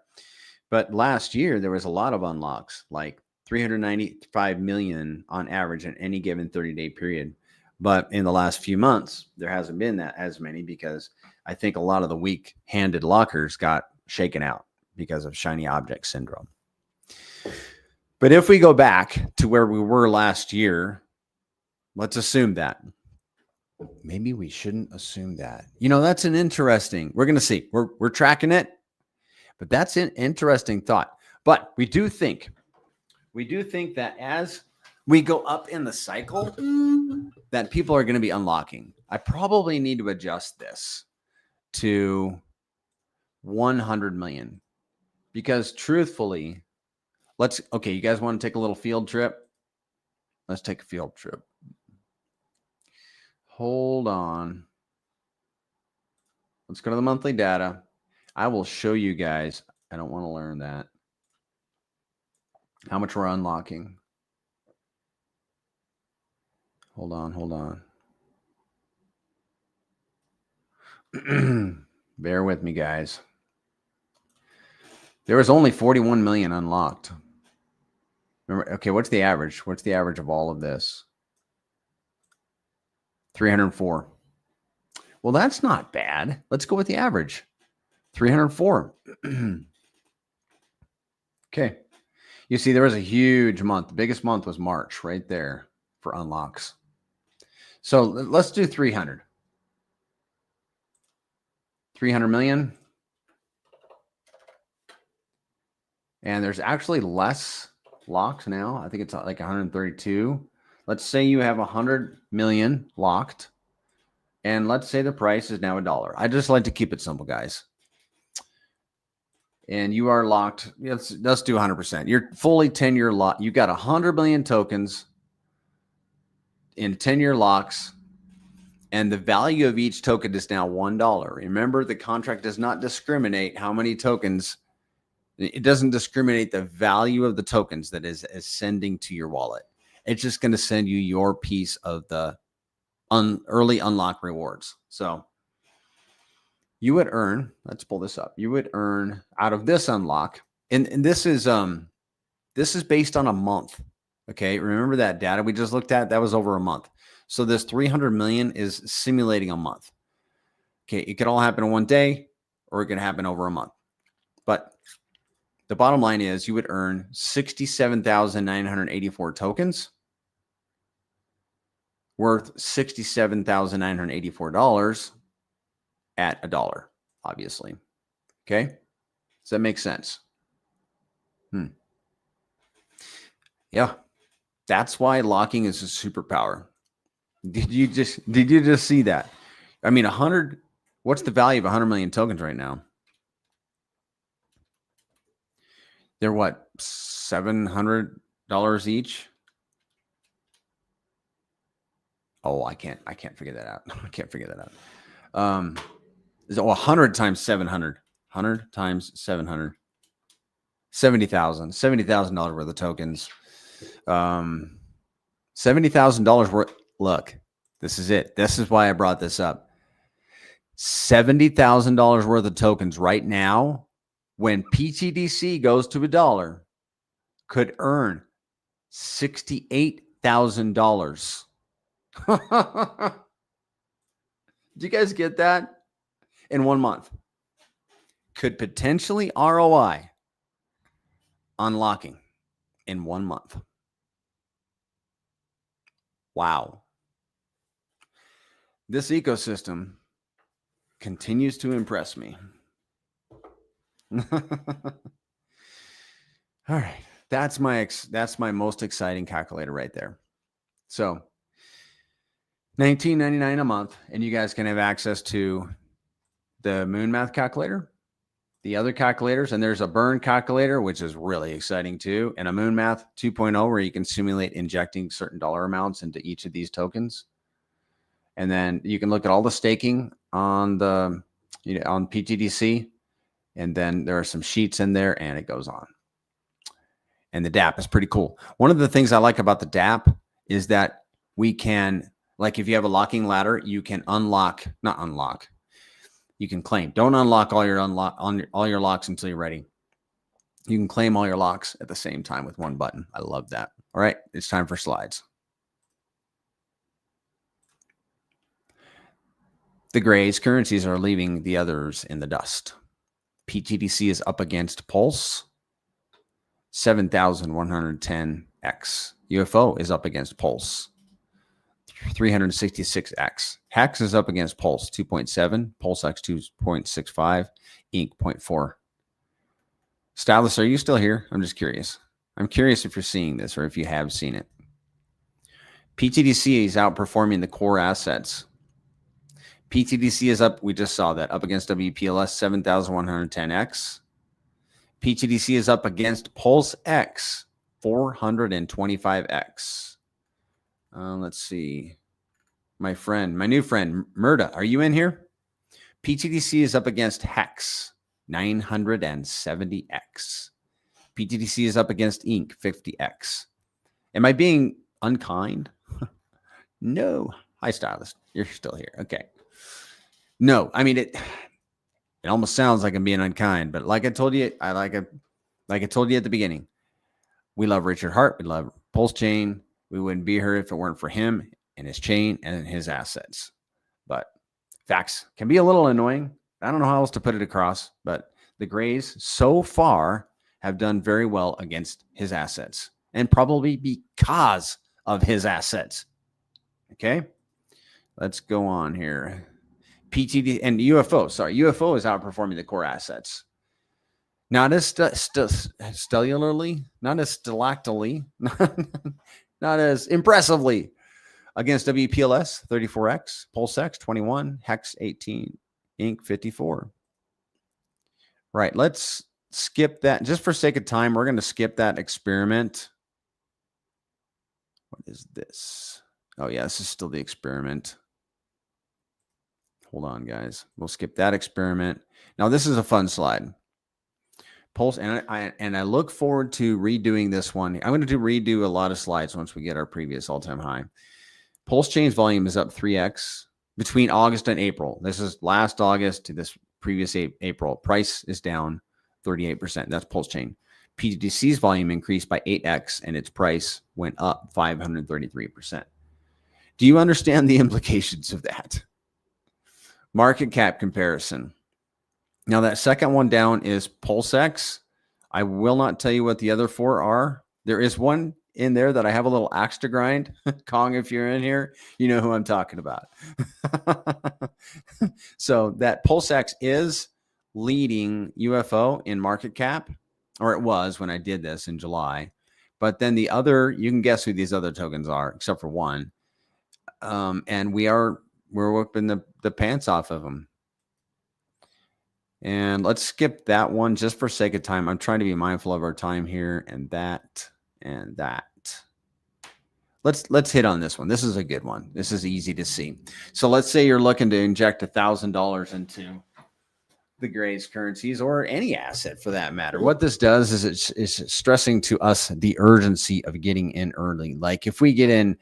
But last year, there was a lot of unlocks, like 395 million on average in any given 30-day period. But in the last few months, there hasn't been that as many because I think a lot of the weak-handed lockers got shaken out because of shiny object syndrome. But if we go back to where we were last year, let's assume that. Maybe we shouldn't assume that. That's an interesting. We're going to see. We're tracking it. But that's an interesting thought. But we do think that as we go up in the cycle, that people are going to be unlocking. I probably need to adjust this to 100 million because truthfully, you guys want to take a little field trip? Let's take a field trip. Hold on. Let's go to the monthly data. I will show you guys. I don't want to learn that. How much we're unlocking. Hold on. Bear with me, guys. There was only 41 million unlocked. Remember, okay, what's the average? What's the average of all of this? 304. Well, that's not bad. Let's go with the average. 304. Okay. You see, there was a huge month. The biggest month was March right there for unlocks. So let's do 300. 300 million. And there's actually less locked now. I think it's like 132. Let's say you have 100 million locked. And let's say the price is now $1. I just like to keep it simple, guys. And you are locked. Let's do 100%. You're fully 10-year lock. You got 100 million tokens in 10-year locks. And the value of each token is now $1. Remember, the contract does not discriminate how many tokens. It doesn't discriminate the value of the tokens that is sending to your wallet. It's just going to send you your piece of the early unlock rewards. So you would earn, let's pull this up. You would earn out of this unlock. And this is based on a month. Okay. Remember that data we just looked at? That was over a month. So this 300 million is simulating a month. Okay. It could all happen in one day, or it can happen over a month. But the bottom line is you would earn 67,984 tokens worth $67,984 at $1, obviously. Okay. Does that make sense? Yeah. That's why locking is a superpower. Did you just see that? I mean, what's the value of 100 million tokens right now? They're what, $700 each? Oh, I can't figure that out. I can't figure that out. 100 times 700. 100 times 700. $70,000 worth of tokens. $70,000 worth. Look, this is it. This is why I brought this up. $70,000 worth of tokens right now, when pTGC goes to $1, could earn $68,000. Do you guys get that? In 1 month. Could potentially ROI unlocking in 1 month. Wow. This ecosystem continues to impress me. All right. That's my most exciting calculator right there. So $19.99 a month, and you guys can have access to the Moon Math calculator, the other calculators, and there's a burn calculator, which is really exciting too, and a Moon Math 2.0 where you can simulate injecting certain dollar amounts into each of these tokens. And then you can look at all the staking on the on pTGC, and then there are some sheets in there, and it goes on. And the DApp is pretty cool. One of the things I like about the DApp is that we can, like, if you have a locking ladder, you can you can claim. Don't unlock all your locks until you're ready. You can claim all your locks at the same time with one button. I love that. All right, it's time for slides. The grays currencies are leaving the others in the dust. pTGC is up against Pulse, 7,110x. UFO is up against Pulse, 366x. Hex is up against Pulse, 2.7. Pulse X 2.65. Ink 0.4. Stylus, are you still here? I'm just curious. I'm curious if you're seeing this or if you have seen it. pTGC is outperforming the core assets. pTGC is up. We just saw that, up against WPLS, 7,110x. pTGC is up against Pulse X, 425x. Let's see. My new friend, Murda, are you in here? pTGC is up against Hex, 970x. pTGC is up against Ink, 50x. Am I being unkind? No. Hi, Stylist. You're still here. Okay. No, I mean, It almost sounds like I'm being unkind, but like I told you, like I told you at the beginning, we love Richard Hart. We love PulseChain. We wouldn't be here if it weren't for him and his chain and his assets. But facts can be a little annoying. I don't know how else to put it across, but the Grays so far have done very well against his assets, and probably because of his assets. Okay, let's go on here. PTD and UFO. Sorry, UFO is outperforming the core assets. Not as stellarly, not as stalactily, not as impressively against WPLS 34X, PulseX 21, Hex 18, Inc 54. Right, let's skip that. Just for sake of time, we're going to skip that experiment. What is this? Oh, yeah, this is still the experiment. Hold on, guys. We'll skip that experiment. Now, this is a fun slide. Pulse, and I look forward to redoing this one. I'm going to redo a lot of slides once we get our previous all-time high. PulseChain's volume is up 3x between August and April. This is last August to this previous April. Price is down 38%. That's PulseChain. pTGC's volume increased by 8x and its price went up 533%. Do you understand the implications of that? Market cap comparison. Now that second one down is PulseX. I will not tell you what the other four are. There is one in there that I have a little axe to grind. Kong, if you're in here, you know who I'm talking about. So that PulseX is leading UFO in market cap, or it was when I did this in July. But then the other, you can guess who these other tokens are, except for one. And we're whipping the pants off of them. And let's skip that one just for sake of time. I'm trying to be mindful of our time here, and that. Let's hit on this one. This is a good one. This is easy to see. So let's say you're looking to inject $1,000 into the Grays currencies or any asset for that matter. What this does is it's stressing to us the urgency of getting in early. Like if we get in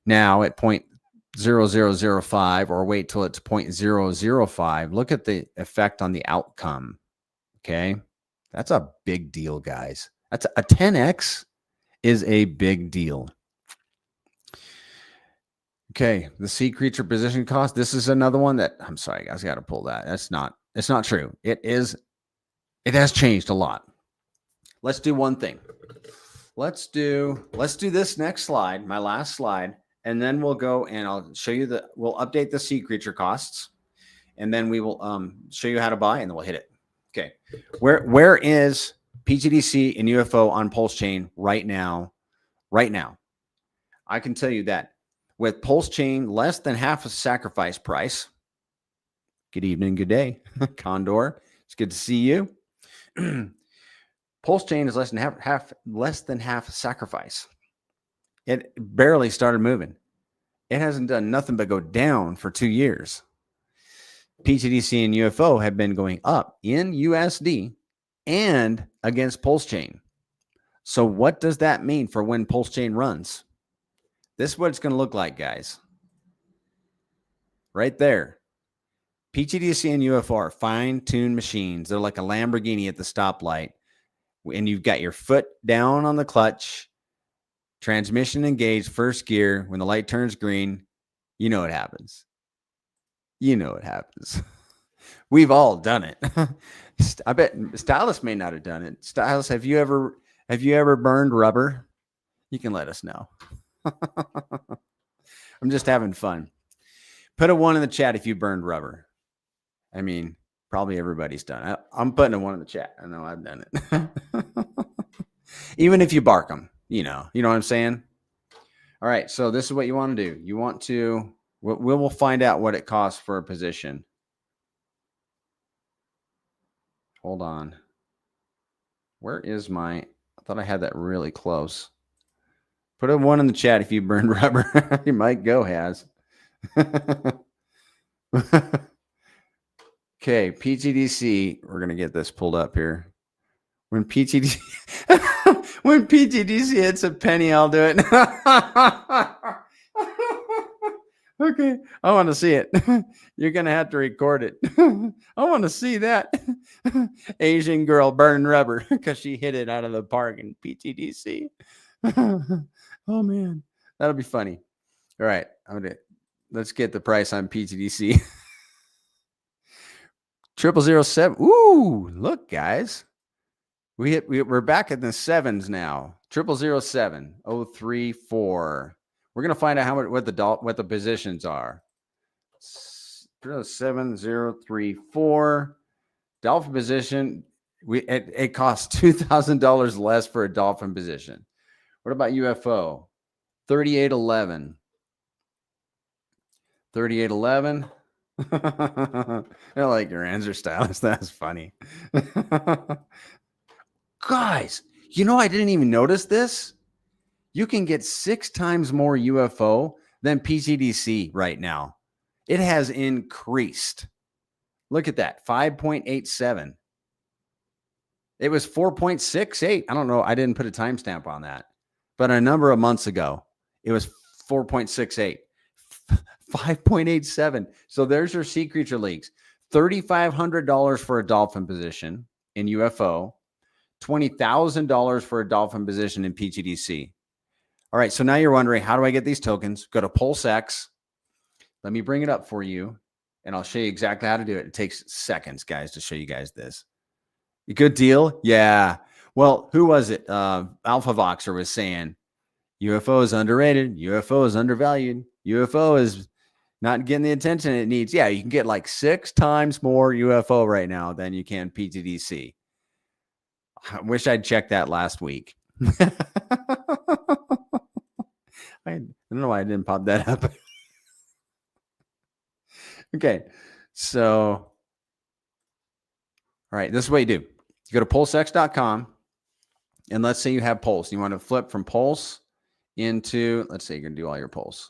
now at 0.0005 or wait till it's 0.005, look at the effect on the outcome. Okay. That's a big deal, guys. That's a 10x is a big deal. Okay. The sea creature position cost. This is another one that I'm sorry, guys, I got to pull that. It's not true. It has changed a lot. Let's do one thing. Let's do this next slide, my last slide. And then we'll go and I'll show you we'll update the sea creature costs, and then we will show you how to buy, and then we'll hit it. Okay. Where is pTGC and UFO on PulseChain right now? Right now, I can tell you that with PulseChain less than half a sacrifice price. Good evening, good day, Condor. It's good to see you. PulseChain is less than half sacrifice. It barely started moving. It hasn't done nothing but go down for 2 years. pTGC and UFO have been going up in USD and against PulseChain. So what does that mean for when PulseChain runs? This is what it's going to look like, guys. Right there. pTGC and UFO are fine-tuned machines. They're like a Lamborghini at the stoplight. And you've got your foot down on the clutch, transmission engaged, first gear. When the light turns green, you know what happens. You know what happens. We've all done it. I bet Stylus may not have done it. Stylus, have you ever burned rubber? You can let us know. I'm just having fun. Put a 1 in the chat if you burned rubber. I mean, probably everybody's done it. I'm putting a 1 in the chat. I know I've done it. Even if you bark them, you know what I'm saying? All right. So this is what you want to do. You want to, we will find out what it costs for a position. Hold on. Where is I thought I had that really close. Put a 1 in the chat if you burned rubber. You might go has. Okay, pTGC. We're gonna get this pulled up here. When pTGC hits a penny, I'll do it. Okay, I want to see it. You're gonna have to record it. I want to see that Asian girl burning rubber because she hit it out of the park in pTGC. Oh man, that'll be funny. All right, let's get the price on pTGC. 0007. Ooh, look, guys, we're back in the sevens now. 0007 034. We're gonna find out what the positions are. 7034 dolphin position. It costs $2,000 less for a dolphin position. What about UFO? 3811. 3811. I like your answer, Stylist. That's funny. Guys, I didn't even notice this. You can get 6 times more UFO than pTGC right now. It has increased. Look at that, 5.87. It was 4.68. I don't know. I didn't put a timestamp on that. But a number of months ago, it was 4.68. 5.87. So there's your sea creature leagues. $3,500 for a dolphin position in UFO. $20,000 for a dolphin position in pTGC. All right, so now you're wondering, how do I get these tokens? Go to PulseX. Let me bring it up for you, and I'll show you exactly how to do it. It takes seconds, guys, to show you guys this. A good deal? Yeah. Well, who was it? Alpha Voxer was saying, UFO is underrated. UFO is undervalued. UFO is not getting the attention it needs. Yeah, you can get like 6 times more UFO right now than you can pTGC. I wish I'd checked that last week. I don't know why I didn't pop that up. Okay, so, all right, this is what you do. You go to pulsex.com, and let's say you have Pulse. You want to flip from Pulse into, let's say you're going to do all your Pulse.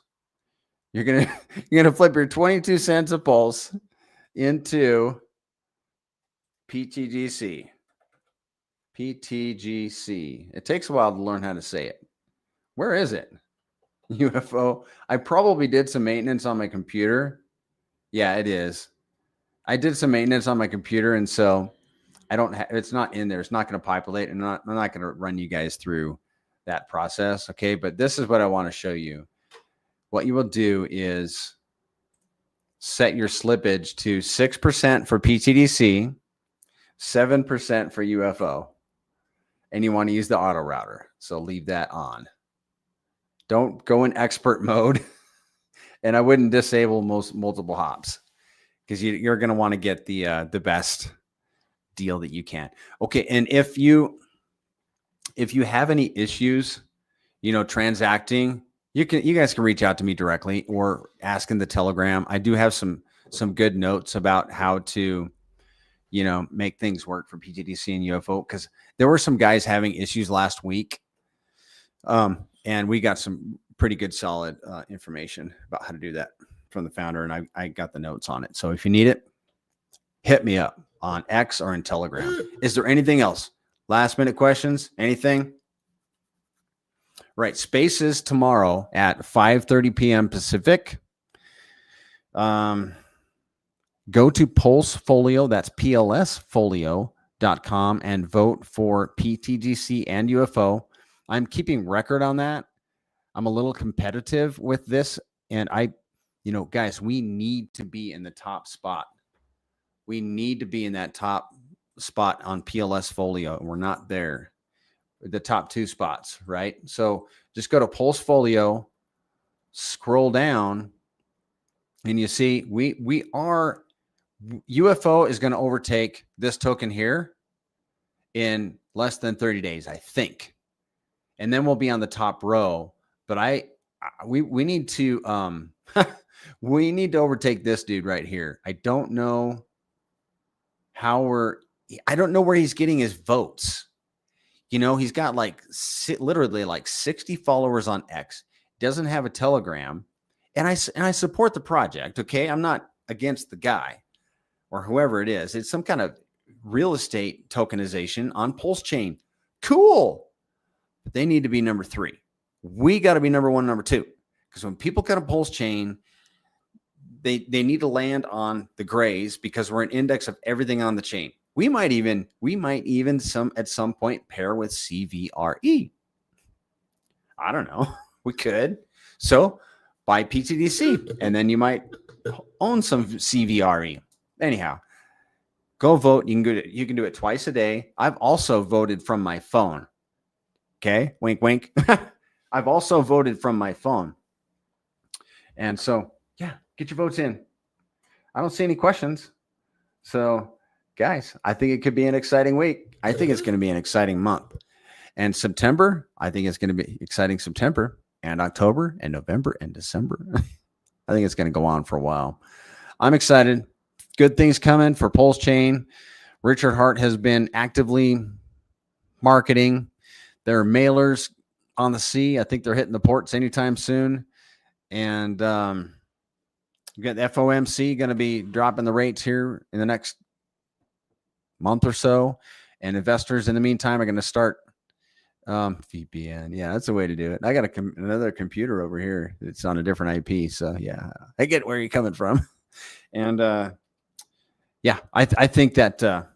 You're going to flip your 22 cents of Pulse into pTGC. pTGC. It takes a while to learn how to say it. Where is it? UFO. I probably did some maintenance on my computer. Yeah, it is. I did some maintenance on my computer, and so I don't have, it's not in there. It's not going to populate, and I'm not going to run you guys through that process. Okay. But this is what I want to show you. What you will do is set your slippage to 6% for pTGC, 7% for UFO, and you want to use the auto router. So leave that on. Don't go in expert mode, and I wouldn't disable multiple hops because you're going to want to get the best deal that you can. Okay, and if you have any issues, transacting, you guys can reach out to me directly or ask in the Telegram. I do have some good notes about how to make things work for pTGC and UFO, because there were some guys having issues last week. And we got some pretty good solid information about how to do that from the founder, and I got the notes on it. So if you need it, hit me up on X or in Telegram. Is there anything else? Last minute questions? Anything? Right. Spaces tomorrow at 5:30 p.m. Pacific. Go to PulseFolio, that's PLSfolio.com, and vote for pTGC and UFO. I'm keeping record on that. I'm a little competitive with this, and guys, we need to be in the top spot. We need to be in that top spot on PLSfolio, and we're not there. The top 2 spots, right? So just go to PulseFolio, scroll down, and you see we are, UFO is going to overtake this token here in less than 30 days, I think. And then we'll be on the top row. But we need to we need to overtake this dude right here. I don't know I don't know where he's getting his votes. He's got literally like 60 followers on X. Doesn't have a Telegram, and I support the project. Okay, I'm not against the guy or whoever it is. It's some kind of real estate tokenization on PulseChain. Cool. But they need to be number 3. We got to be number 1, number 2. Because when people cut a PulseChain, they need to land on the grays because we're an index of everything on the chain. We might even at some point pair with CVRE. I don't know. We could. So buy pTGC, and then you might own some CVRE. Anyhow, go vote. You can do it twice a day. I've also voted from my phone. Okay, wink, wink. I've also voted from my phone, and so yeah, get your votes in. I don't see any questions. So, guys, I think it could be an exciting week. I think it's going to be an exciting month. And September, I think it's going to be exciting September and October and November and December. I think it's going to go on for a while. I'm excited. Good things coming for PulseChain. Richard Hart has been actively marketing. There are mailers on the sea. I think they're hitting the ports anytime soon. And we got the FOMC going to be dropping the rates here in the next month or so. And investors in the meantime are going to start VPN. Yeah, that's the way to do it. I got another computer over here. It's on a different IP. So yeah, I get where you're coming from. And yeah, I think that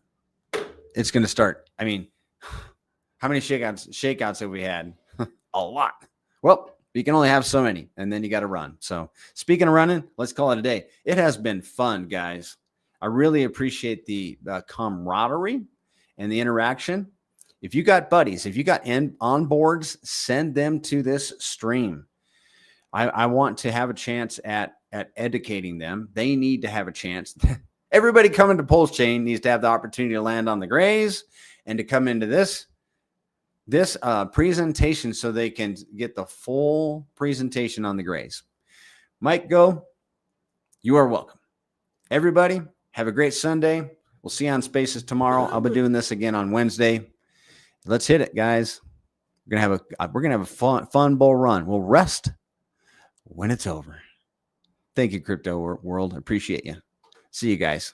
it's going to start. I mean, how many shakeouts have we had? A lot. Well, you can only have so many, and then you got to run. So speaking of running, let's call it a day. It has been fun, guys. I really appreciate the camaraderie and the interaction. If you got buddies, if you got on boards, send them to this stream. I want to have a chance at educating them. They need to have a chance. Everybody coming to PulseChain needs to have the opportunity to land on the grays and to come into this presentation so they can get the full presentation on the grays. Mike, go. You are welcome. Everybody, have a great Sunday. We'll see you on Spaces tomorrow. I'll be doing this again on Wednesday. Let's hit it, guys. We're gonna have a fun bull run. We'll rest when it's over. Thank you, crypto world. Appreciate you. See you guys.